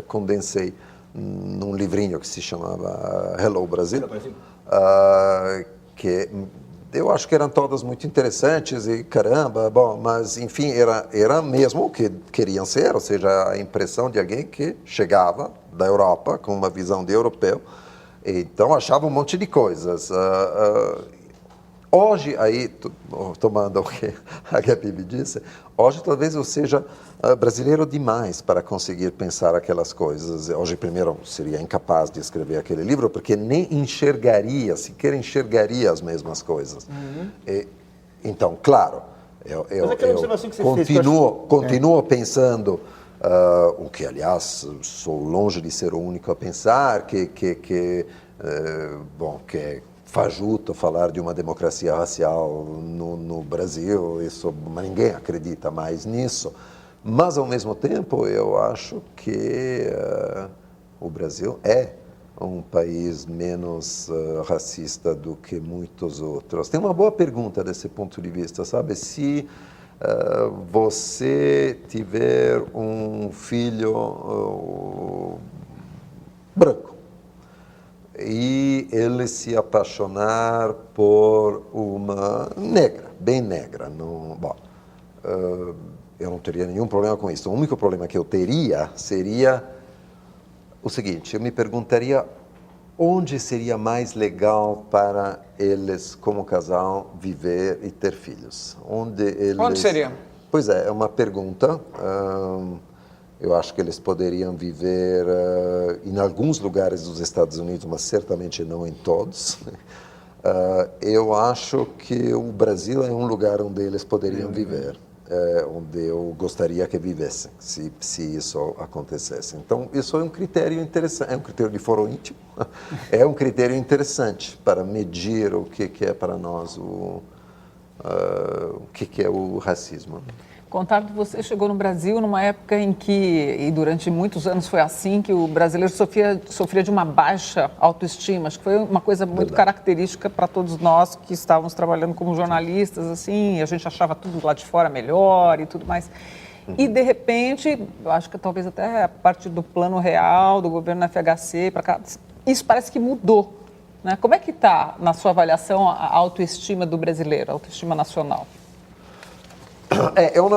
Speaker 3: condensei num livrinho que se chamava Hello Brasil, que eu acho que eram todas muito interessantes e caramba, bom, mas enfim, era mesmo o que queriam ser, ou seja, a impressão de alguém que chegava da Europa com uma visão de europeu, então achava um monte de coisas. Hoje, aí, tomando o que a Gabi me disse, hoje talvez eu seja brasileiro demais para conseguir pensar aquelas coisas. Hoje, primeiro, seria incapaz de escrever aquele livro, porque nem sequer enxergaria as mesmas coisas. Então, claro, eu continuo pensando, o que, aliás, sou longe de ser o único a pensar, que é fajuto falar de uma democracia racial no Brasil, mas ninguém acredita mais nisso. Mas, ao mesmo tempo, eu acho que o Brasil é um país menos racista do que muitos outros. Tem uma boa pergunta desse ponto de vista, sabe? Se você tiver um filho branco, e ele se apaixonar por uma negra, bem negra. Eu não teria nenhum problema com isso. O único problema que eu teria seria o seguinte, eu me perguntaria onde seria mais legal para eles, como casal, viver e ter filhos. Onde
Speaker 2: seria?
Speaker 3: Pois é uma pergunta. Eu acho que eles poderiam viver em alguns lugares dos Estados Unidos, mas certamente não em todos. Eu acho que o Brasil é um lugar onde eles poderiam viver, onde eu gostaria que vivessem, se isso acontecesse. Então, isso é um critério interessante, é um critério de foro íntimo, é um critério interessante para medir o que é para nós o que é o racismo.
Speaker 4: Contato, você chegou no Brasil numa época em que, e durante muitos anos foi assim, que o brasileiro sofria de uma baixa autoestima. Acho que foi uma coisa muito característica para todos nós que estávamos trabalhando como jornalistas, assim, a gente achava tudo lá de fora melhor e tudo mais. E, de repente, eu acho que talvez até a partir do plano real, do governo FHC, para cá, isso parece que mudou. né? Como é que está, na sua avaliação, a autoestima do brasileiro, a autoestima nacional?
Speaker 3: Eu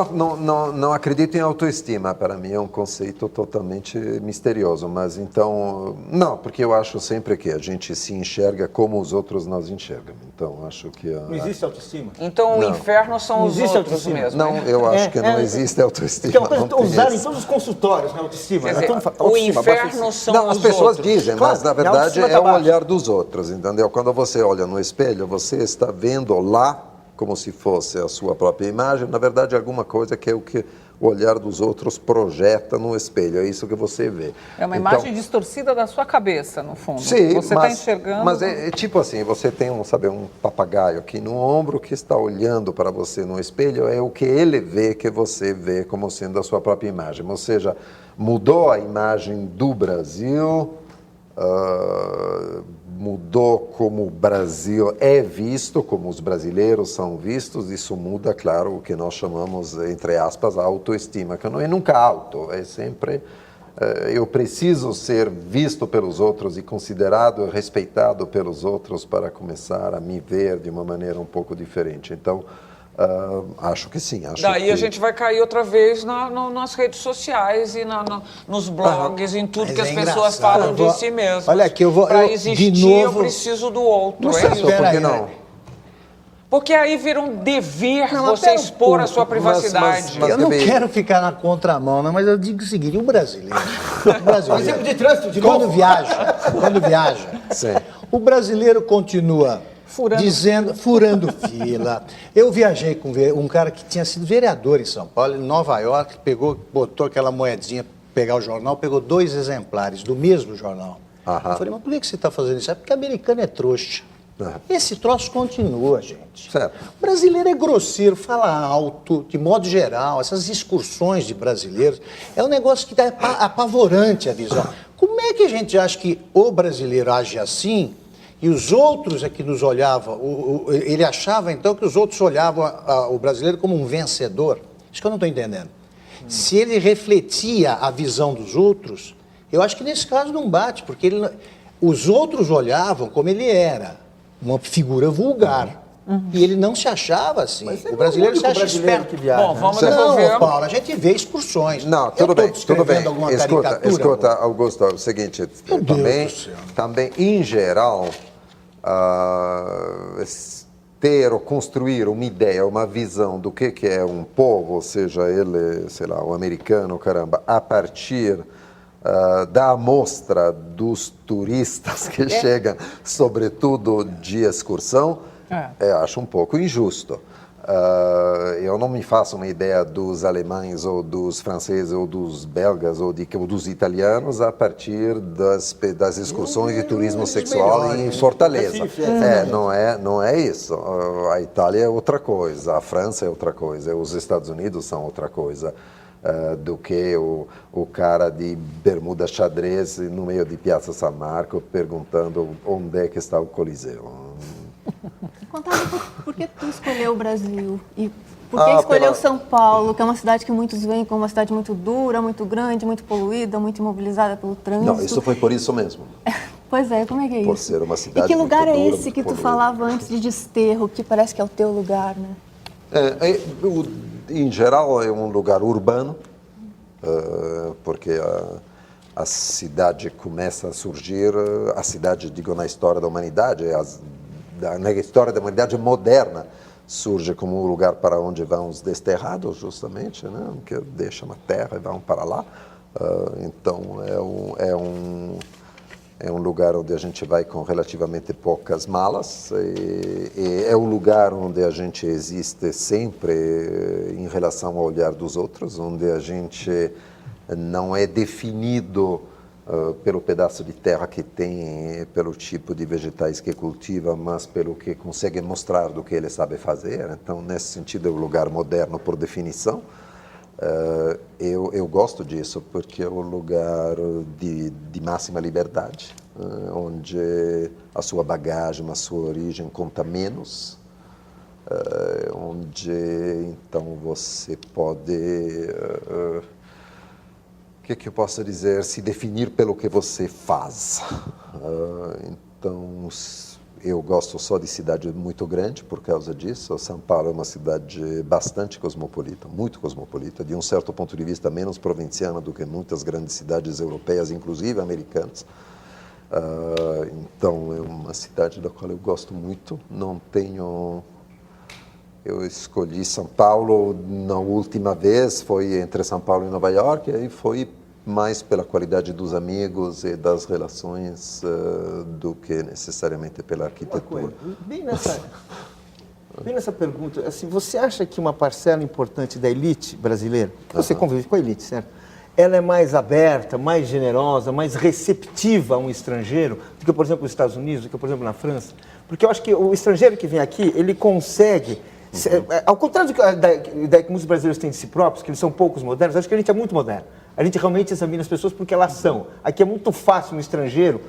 Speaker 3: não acredito em autoestima, para mim é um conceito totalmente misterioso, mas então, não, porque eu acho sempre que a gente se enxerga como os outros nos enxergam, então acho que...
Speaker 6: Não existe autoestima?
Speaker 2: Então o
Speaker 3: Não.
Speaker 2: inferno são
Speaker 6: Não
Speaker 2: os
Speaker 6: existe
Speaker 2: outros
Speaker 6: autoestima.
Speaker 2: mesmo.
Speaker 3: Não, eu acho que não existe autoestima.
Speaker 6: Que é uma coisa
Speaker 3: não tem
Speaker 6: usada em
Speaker 3: isso.
Speaker 6: todos os consultórios, né? Autoestima.
Speaker 2: Quer
Speaker 6: né?
Speaker 2: dizer,
Speaker 6: Todo mundo fala,
Speaker 2: o
Speaker 6: autoestima, baixa
Speaker 2: inferno
Speaker 6: autoestima.
Speaker 2: são
Speaker 3: Não,
Speaker 2: os
Speaker 3: as pessoas
Speaker 2: outros.
Speaker 3: dizem,
Speaker 6: Claro,
Speaker 3: mas na
Speaker 6: a
Speaker 3: verdade
Speaker 6: autoestima
Speaker 3: é
Speaker 6: tá
Speaker 3: o
Speaker 6: baixa.
Speaker 3: olhar dos outros, entendeu? Quando você olha no espelho, você está vendo lá como se fosse a sua própria imagem, na verdade é alguma coisa que é o que o olhar dos outros projeta no espelho, é isso que você vê.
Speaker 4: É uma
Speaker 3: Então,
Speaker 4: imagem distorcida da sua cabeça, no fundo.
Speaker 3: sim,
Speaker 4: Você está enxergando...
Speaker 3: mas é tipo assim, você tem um papagaio aqui no ombro que está olhando para você no espelho, é o que ele vê que você vê como sendo a sua própria imagem. Ou seja, mudou a imagem do Brasil, mudou como o Brasil é visto, como os brasileiros são vistos, isso muda, claro, o que nós chamamos, entre aspas, a autoestima, que não é nunca alto, é sempre... eu preciso ser visto pelos outros e considerado e respeitado pelos outros para começar a me ver de uma maneira um pouco diferente. Então, acho que sim.
Speaker 2: Daí a gente vai cair outra vez nas redes sociais e nos blogs, em tudo
Speaker 5: Mas
Speaker 2: que as
Speaker 5: é
Speaker 2: pessoas
Speaker 5: engraçado.
Speaker 2: falam
Speaker 5: Eu vou-
Speaker 2: de si mesmas.
Speaker 5: Olha aqui,
Speaker 2: Para
Speaker 5: de
Speaker 2: existir, eu
Speaker 5: novo-
Speaker 2: preciso do outro.
Speaker 5: Não
Speaker 2: É
Speaker 5: sei,
Speaker 2: isso.
Speaker 3: Por
Speaker 5: Pera
Speaker 3: que
Speaker 5: aí,
Speaker 3: não?
Speaker 2: Porque aí vira um dever
Speaker 5: Não, mas
Speaker 2: você
Speaker 5: pera um
Speaker 2: expor a
Speaker 5: pouco,
Speaker 2: sua privacidade.
Speaker 3: mas-
Speaker 5: Eu não
Speaker 3: Gabi-
Speaker 5: quero ficar na contramão, não, mas eu digo o seguinte, o brasileiro,
Speaker 6: Exemplo de trânsito, de
Speaker 5: quando
Speaker 6: novo.
Speaker 5: viaja,
Speaker 3: Sim.
Speaker 5: o brasileiro continua furando fila. Eu viajei com um cara que tinha sido vereador em São Paulo, em Nova York, botou aquela moedinha para pegar o jornal, pegou 2 exemplares do mesmo jornal.
Speaker 3: Aham.
Speaker 5: Eu falei, mas por que você está fazendo isso? É porque americano é trouxa.
Speaker 3: Aham.
Speaker 5: Esse troço continua, gente.
Speaker 3: Certo.
Speaker 5: O brasileiro é grosseiro, fala alto, de modo geral, essas excursões de brasileiros, é um negócio que é apavorante a visão. Como é que a gente acha que o brasileiro age assim e os outros é que nos olhavam, ele achava então que os outros olhavam o brasileiro como um vencedor? Isso que eu não estou entendendo. Se ele refletia a visão dos outros, eu acho que nesse caso não bate, porque os outros olhavam como ele era, uma figura vulgar. E ele não se achava assim.
Speaker 6: Mas
Speaker 5: O brasileiro se acha esperto.
Speaker 6: que viaja.
Speaker 2: Bom, vamos
Speaker 5: Não,
Speaker 2: devolver.
Speaker 5: Paulo, a gente vê excursões.
Speaker 3: Não,
Speaker 5: Eu
Speaker 3: tudo
Speaker 5: tô
Speaker 3: bem, tudo
Speaker 5: descrevendo
Speaker 3: bem.
Speaker 5: alguma
Speaker 3: Escuta,
Speaker 5: caricatura,
Speaker 3: Augusto, é o seguinte,
Speaker 5: Meu Deus
Speaker 3: também,
Speaker 5: do céu.
Speaker 3: também, em geral, ter ou construir uma ideia, uma visão do que é um povo, seja ele, sei lá, o americano, caramba, a partir da amostra dos turistas que chegam, sobretudo de excursão, eu acho um pouco injusto. Eu não me faço uma ideia dos alemães ou dos franceses ou dos belgas ou dos italianos a partir das excursões de turismo sexual em Fortaleza. Não é isso. A Itália é outra coisa, a França é outra coisa, os Estados Unidos são outra coisa do que o cara de bermuda xadrez no meio de Piazza San Marco perguntando onde é que está o Coliseu.
Speaker 7: Contava por que tu escolheu o Brasil e por que escolheu São Paulo, que é uma cidade que muitos veem como uma cidade muito dura, muito grande, muito poluída, muito imobilizada pelo trânsito.
Speaker 3: Não, isso foi por isso mesmo.
Speaker 7: Pois é, como é que é
Speaker 3: Por
Speaker 7: isso?
Speaker 3: ser uma cidade
Speaker 7: e que lugar
Speaker 3: muito
Speaker 7: é
Speaker 3: dura,
Speaker 7: esse
Speaker 3: muito
Speaker 7: que tu
Speaker 3: poluída.
Speaker 7: falava antes de Desterro, que parece que é o teu lugar, né?
Speaker 3: Em geral é um lugar urbano, porque a cidade começa a surgir, a cidade, digo, na história da humanidade, na história da humanidade moderna, surge como um lugar para onde vão os desterrados, justamente, né? Que deixam a terra e vão para lá. Então, é um lugar onde a gente vai com relativamente poucas malas e é um lugar onde a gente existe sempre em relação ao olhar dos outros, onde a gente não é definido pelo pedaço de terra que tem, pelo tipo de vegetais que cultiva, mas pelo que consegue mostrar do que ele sabe fazer. Então, nesse sentido, é um lugar moderno por definição. Eu gosto disso porque é um lugar de máxima liberdade, onde a sua bagagem, a sua origem conta menos, onde então você pode, o que eu posso dizer, se definir pelo que você faz. Então, eu gosto só de cidade muito grande por causa disso. São Paulo é uma cidade bastante cosmopolita, muito cosmopolita, de um certo ponto de vista menos provinciana do que muitas grandes cidades europeias, inclusive americanas. Então, é uma cidade da qual eu gosto muito. Não tenho... Eu escolhi São Paulo na última vez, foi entre São Paulo e Nova York, e aí foi mais pela qualidade dos amigos e das relações do que necessariamente pela arquitetura.
Speaker 6: Bem nessa pergunta, assim, você acha que uma parcela importante da elite brasileira, você convive com a elite, certo? Ela é mais aberta, mais generosa, mais receptiva a um estrangeiro do que, por exemplo, nos Estados Unidos, do que, por exemplo, na França? Porque eu acho que o estrangeiro que vem aqui, ele consegue... Ao contrário da ideia que muitos brasileiros têm de si próprios, que eles são poucos modernos, acho que a gente é muito moderno. A gente realmente examina as pessoas porque elas são. Aqui é muito fácil no estrangeiro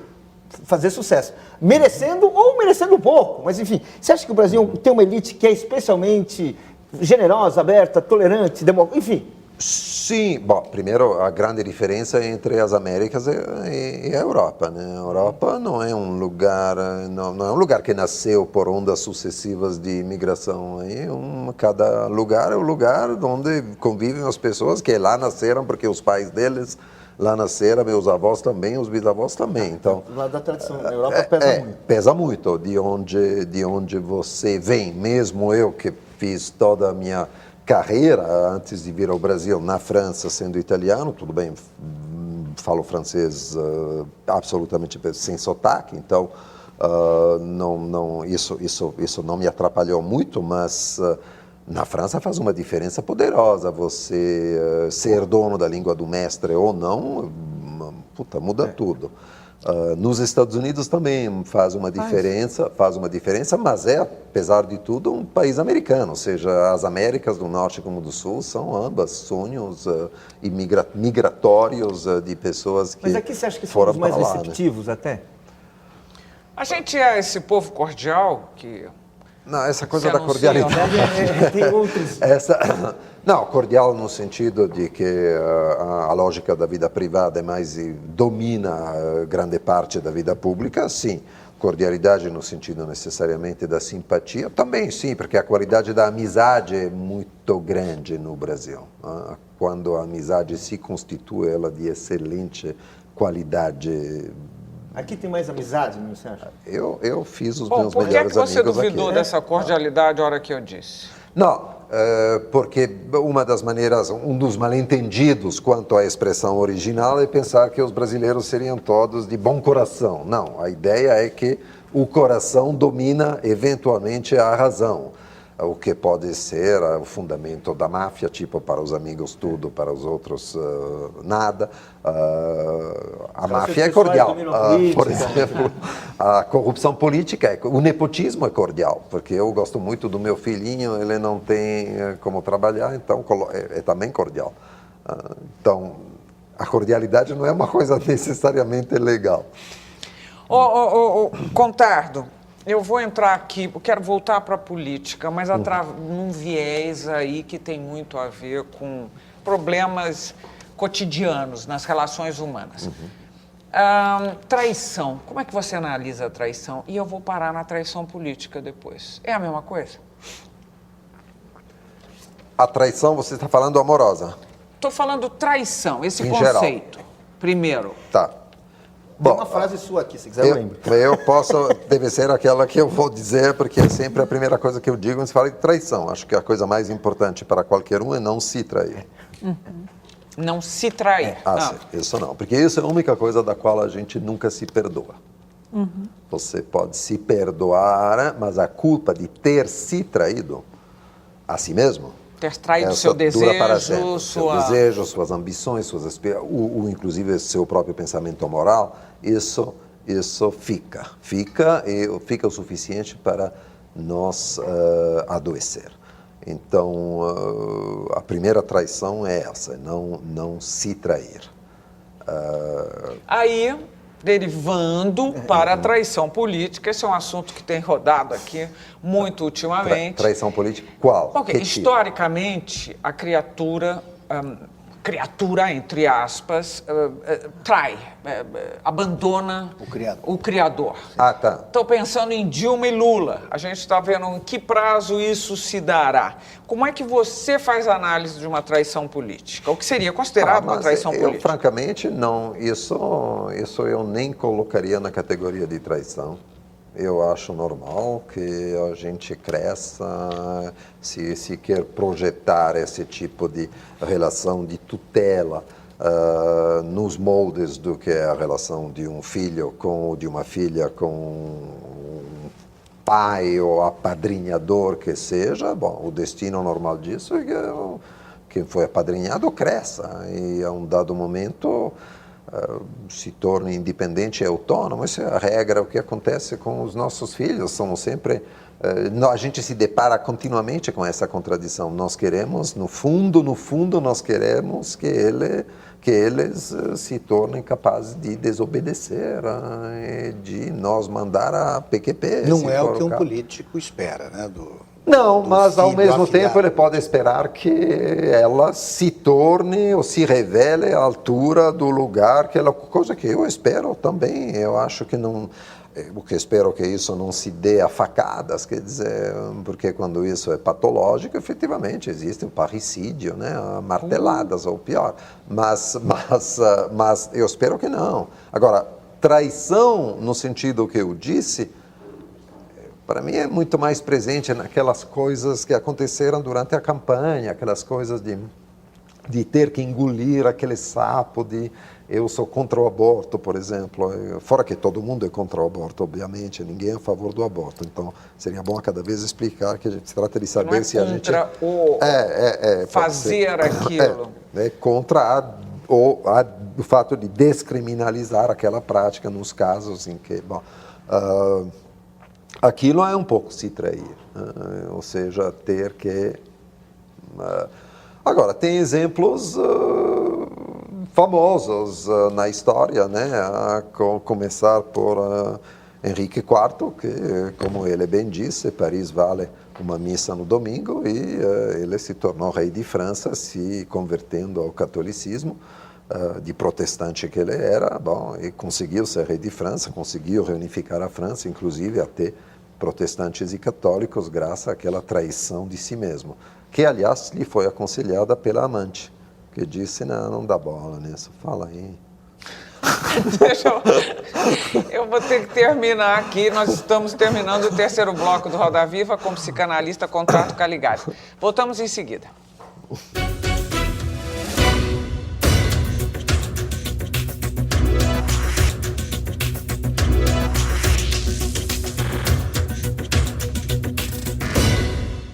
Speaker 6: fazer sucesso, merecendo ou merecendo pouco. Mas, enfim, você acha que o Brasil tem uma elite que é especialmente generosa, aberta, tolerante, democrática, enfim?
Speaker 3: Sim, bom, primeiro a grande diferença entre as Américas e a Europa, né? A Europa não é um lugar, não é um lugar que nasceu por ondas sucessivas de imigração. Cada lugar é um lugar onde convivem as pessoas que lá nasceram porque os pais deles lá nasceram, meus avós também, os bisavós também. Então,
Speaker 6: lá da tradição, na Europa pesa muito.
Speaker 3: Pesa muito de onde você vem. Mesmo eu que fiz toda a minha carreira antes de vir ao Brasil na França, sendo italiano, tudo bem, falo francês absolutamente sem sotaque, então isso não me atrapalhou muito, mas na França faz uma diferença poderosa. Você ser dono da língua do mestre ou não, muda tudo. Nos Estados Unidos também faz uma diferença, mas é, apesar de tudo, um país americano, ou seja, as Américas do Norte como do Sul são ambas sonhos migratórios de pessoas que
Speaker 6: Mas aqui você acha que são os mais receptivos, né? Até?
Speaker 2: A gente é esse povo cordial que...
Speaker 3: Não, essa coisa da cordialidade...
Speaker 6: Tem outros...
Speaker 3: Não, cordial no sentido de que a lógica da vida privada domina grande parte da vida pública, sim. Cordialidade no sentido necessariamente da simpatia, também sim, porque a qualidade da amizade é muito grande no Brasil. Quando a amizade se constitui, ela de excelente qualidade.
Speaker 6: Aqui tem mais amizade, não você acha?
Speaker 3: Eu fiz os meus melhores amigos aqui.
Speaker 2: Por que você duvidou dessa cordialidade a hora que eu disse?
Speaker 3: Não, porque um dos mal-entendidos quanto à expressão original é pensar que os brasileiros seriam todos de bom coração. Não, a ideia é que o coração domina eventualmente a razão, o que pode ser o fundamento da máfia, tipo para os amigos tudo, para os outros nada. A máfia é cordial. Por exemplo, a corrupção política, o nepotismo é cordial, porque eu gosto muito do meu filhinho, ele não tem como trabalhar, então é também cordial. Então, a cordialidade não é uma coisa necessariamente legal.
Speaker 2: Contardo, eu vou entrar aqui, eu quero voltar para a política, mas num viés aí que tem muito a ver com problemas cotidianos nas relações humanas. Traição, como é que você analisa a traição? E eu vou parar na traição política depois. É a mesma coisa?
Speaker 3: A traição, você está falando amorosa?
Speaker 2: Estou falando traição, esse
Speaker 3: em
Speaker 2: conceito,
Speaker 3: geral.
Speaker 2: Primeiro.
Speaker 3: Tá.
Speaker 6: Tem uma frase sua aqui, se quiser eu lembro.
Speaker 3: Eu posso, deve ser aquela que eu vou dizer, porque é sempre a primeira coisa que eu digo quando se fala de traição. Acho que a coisa mais importante para qualquer um é não se trair.
Speaker 2: Não se trair.
Speaker 3: Sim, isso não, porque isso é a única coisa da qual a gente nunca se perdoa. Você pode se perdoar, mas a culpa de ter se traído a si mesmo...
Speaker 2: Ter traído seu desejo,
Speaker 3: seu desejo, suas ambições, inclusive seu próprio pensamento moral, isso fica o suficiente para nos adoecer. Então, a primeira traição é essa, não se trair.
Speaker 2: Aí, derivando para a traição política, esse é um assunto que tem rodado aqui muito ultimamente.
Speaker 3: Traição política qual?
Speaker 2: Porque, historicamente, a criatura criatura, entre aspas, trai, abandona o criador.
Speaker 3: Ah, tá.
Speaker 2: Estou pensando em Dilma e Lula. A gente está vendo em que prazo isso se dará. Como é que você faz a análise de uma traição política? O que seria considerado uma traição política?
Speaker 3: Francamente, não. Isso eu nem colocaria na categoria de traição. Eu acho normal que a gente cresça, se quer projetar esse tipo de relação de tutela nos moldes do que é a relação de um filho ou de uma filha com um pai ou apadrinhador que seja. Bom, o destino normal disso é que quem foi apadrinhado cresça e a um dado momento se torne independente e autônomo. Isso é a regra, o que acontece com os nossos filhos. Somos sempre... a gente se depara continuamente com essa contradição. Nós queremos, no fundo, nós queremos que eles se tornem capazes de desobedecer, de nós mandar a PQP.
Speaker 5: Não é o que um político espera, né?
Speaker 3: Não, mas ao mesmo
Speaker 5: afilhado.
Speaker 3: tempo ele pode esperar que ela se torne ou se revele à altura do lugar que ela, coisa que eu espero também. Eu acho que não, o que espero que isso não se dê a facadas, quer dizer, porque quando isso é patológico, efetivamente existe o parricídio, né, marteladas ou pior. Mas eu espero que não. Agora, traição no sentido que eu disse, para mim é muito mais presente naquelas coisas que aconteceram durante a campanha, aquelas coisas de ter que engolir aquele sapo de eu sou contra o aborto, por exemplo. Fora que todo mundo é contra o aborto, obviamente, ninguém é a favor do aborto. Então, seria bom a cada vez explicar que a gente se trata de saber se a gente...
Speaker 2: fazer aquilo.
Speaker 3: É contra o fato de descriminalizar aquela prática nos casos em que... Bom, aquilo é um pouco se trair, ou seja, ter que... Agora, tem exemplos famosos na história, né? A começar por Henrique IV, que, como ele bem disse, Paris vale uma missa no domingo, e ele se tornou rei de França, se convertendo ao catolicismo, de protestante que ele era, bom, e conseguiu ser rei de França, conseguiu reunificar a França, inclusive até protestantes e católicos, graças àquela traição de si mesmo, que, aliás, lhe foi aconselhada pela amante, que disse, não dá bola nisso, fala aí.
Speaker 2: Eu vou ter que terminar aqui, nós estamos terminando o terceiro bloco do Roda Viva com o psicanalista Contato Caligari. Voltamos em seguida.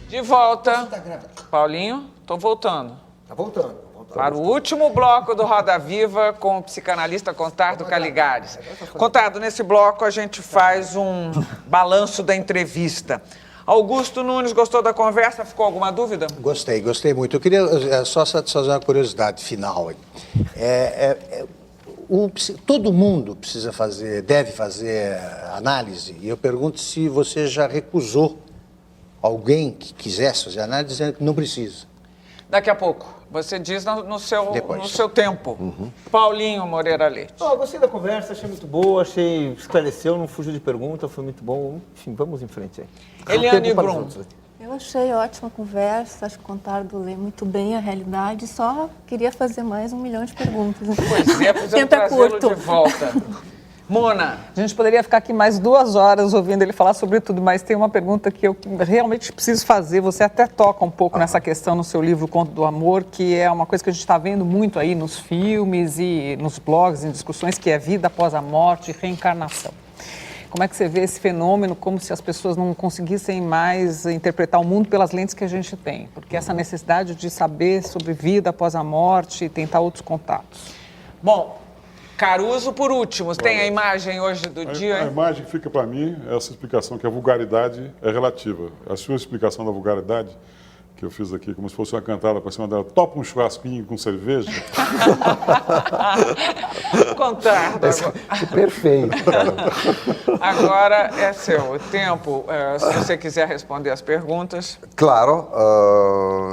Speaker 2: De volta. Paulinho, estou voltando.
Speaker 6: Tá voltando.
Speaker 2: Para o último bloco do Roda Viva com o psicanalista Contardo Caligares. Contardo, nesse bloco a gente faz um balanço da entrevista. Augusto Nunes, gostou da conversa? Ficou alguma dúvida?
Speaker 5: Gostei muito. Eu queria só satisfazer uma curiosidade final. Todo mundo deve fazer análise, e eu pergunto se você já recusou alguém que quisesse fazer análise dizendo que não precisa.
Speaker 2: Daqui a pouco. Você diz no seu tempo.
Speaker 3: Uhum.
Speaker 2: Paulinho Moreira Leite.
Speaker 6: Gostei da conversa, achei muito boa, esclareceu, não fugiu de pergunta, foi muito bom. Enfim, vamos em frente aí.
Speaker 2: Eliane Brum.
Speaker 7: Eu achei ótima conversa, acho que o Contardo lê muito bem a realidade, só queria fazer mais 1 milhão de perguntas.
Speaker 2: Pois é, precisamos trazê-lo de volta. Mona.
Speaker 4: A gente poderia ficar aqui mais 2 horas ouvindo ele falar sobre tudo, mas tem uma pergunta que eu realmente preciso fazer. Você até toca um pouco nessa questão no seu livro Conto do Amor, que é uma coisa que a gente está vendo muito aí nos filmes e nos blogs, em discussões, que é vida após a morte e reencarnação. Como é que você vê esse fenômeno, como se as pessoas não conseguissem mais interpretar o mundo pelas lentes que a gente tem? Porque essa necessidade de saber sobre vida após a morte e tentar outros contatos.
Speaker 2: Bom, Caruso, por último, tem a imagem hoje do dia?
Speaker 8: A imagem que fica para mim é essa explicação, que a vulgaridade é relativa. A sua explicação da vulgaridade, que eu fiz aqui, como se fosse uma cantada para cima dela. Topa um churrasquinho com cerveja?
Speaker 2: Contardo.
Speaker 3: Perfeito.
Speaker 2: Agora é seu tempo. Se você quiser responder as perguntas.
Speaker 3: Claro.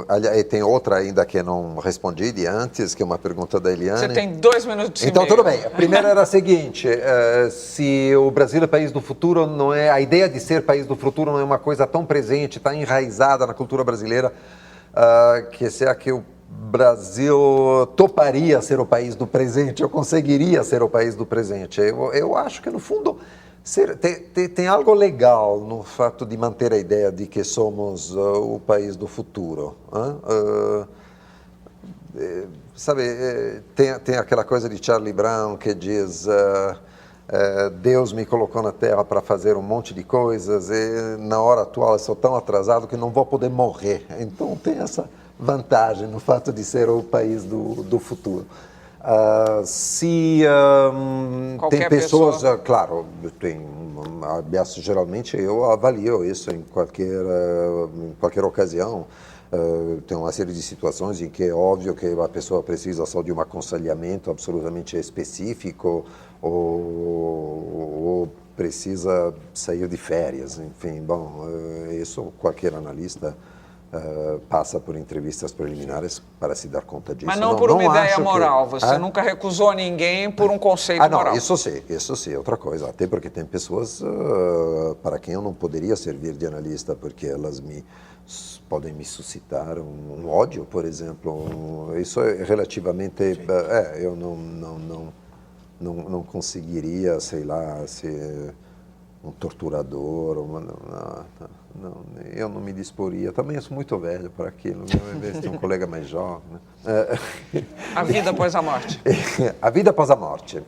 Speaker 3: Aliás, tem outra ainda que eu não respondi de antes, que é uma pergunta da Eliane.
Speaker 2: Você tem 2 minutos e
Speaker 3: Então,
Speaker 2: meio.
Speaker 3: tudo bem. A primeira era a seguinte: se o Brasil é país do futuro, não é a ideia de ser país do futuro não é uma coisa tão presente, tão enraizada na cultura brasileira, que será que o Brasil toparia ser o país do presente, ou conseguiria ser o país do presente? Eu acho que, no fundo, tem algo legal no fato de manter a ideia de que somos o país do futuro. Sabe, tem aquela coisa de Charlie Brown que diz: Deus me colocou na Terra para fazer um monte de coisas e na hora atual eu sou tão atrasado que não vou poder morrer. Então tem essa vantagem no fato de ser o país do futuro. Se tem pessoas,
Speaker 2: pessoa.
Speaker 3: Claro, geralmente eu avalio isso em qualquer ocasião. Tem uma série de situações em que é óbvio que a pessoa precisa só de um aconselhamento absolutamente específico ou precisa sair de férias. Enfim, bom, isso qualquer analista passa por entrevistas preliminares para se dar conta disso.
Speaker 2: Mas não por uma ideia moral.
Speaker 3: Que...
Speaker 2: Você nunca recusou ninguém por um conceito moral.
Speaker 3: Não, isso sim, outra coisa. Até porque tem pessoas para quem eu não poderia servir de analista, porque elas podem me suscitar um ódio, por exemplo. Isso é relativamente... eu não conseguiria, sei lá, ser um torturador. Eu não me disporia. Também eu sou muito velho para aquilo. Ao invés de um colega mais jovem. Né?
Speaker 2: A vida após a morte.
Speaker 3: A vida após a morte.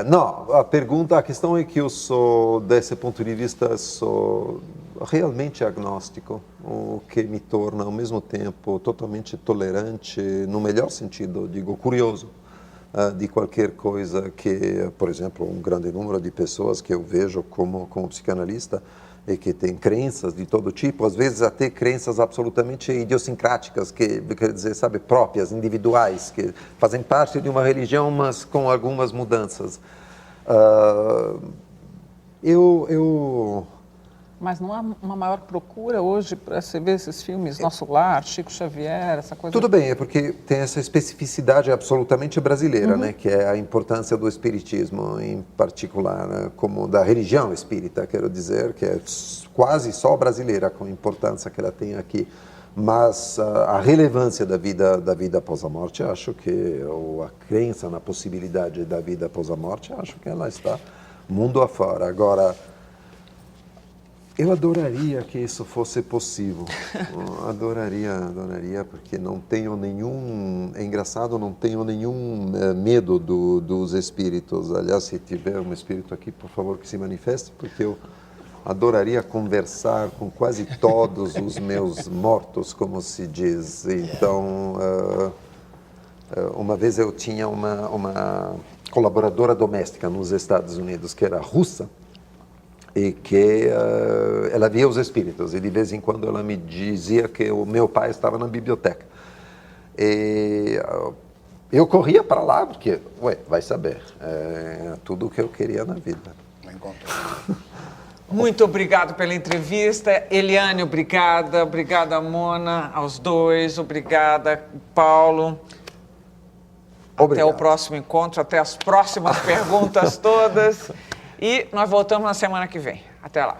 Speaker 3: Não, a questão é que eu sou, desse ponto de vista, sou realmente agnóstico, o que me torna, ao mesmo tempo, totalmente tolerante, no melhor sentido, digo, curioso, de qualquer coisa que, por exemplo, um grande número de pessoas que eu vejo como psicanalista e que tem crenças de todo tipo, às vezes até crenças absolutamente idiosincráticas, que quer dizer, sabe, próprias, individuais, que fazem parte de uma religião, mas com algumas mudanças.
Speaker 4: Mas não há uma maior procura hoje para você ver esses filmes, Nosso Lar, Chico Xavier, essa coisa?
Speaker 3: Tudo bem, é porque tem essa especificidade absolutamente brasileira, né, que é a importância do espiritismo, em particular, né, como da religião espírita, quero dizer, que é quase só brasileira, com a importância que ela tem aqui. Mas a relevância da vida após a morte, acho que, ou a crença na possibilidade da vida após a morte, acho que ela está mundo afora. Agora, eu adoraria que isso fosse possível. Adoraria, porque não tenho nenhum... É engraçado, não tenho nenhum medo dos espíritos. Aliás, se tiver um espírito aqui, por favor, que se manifeste, porque eu adoraria conversar com quase todos os meus mortos, como se diz. Então, uma vez eu tinha uma colaboradora doméstica nos Estados Unidos, que era russa, e que ela via os espíritos, e de vez em quando ela me dizia que o meu pai estava na biblioteca. E eu corria para lá, porque, vai saber, é tudo o que eu queria na vida.
Speaker 2: Muito obrigado pela entrevista. Eliane, obrigada. Obrigada, Mona, aos dois. Obrigada, Paulo.
Speaker 3: Obrigado.
Speaker 2: Até o próximo encontro, até as próximas perguntas todas. E nós voltamos na semana que vem. Até lá.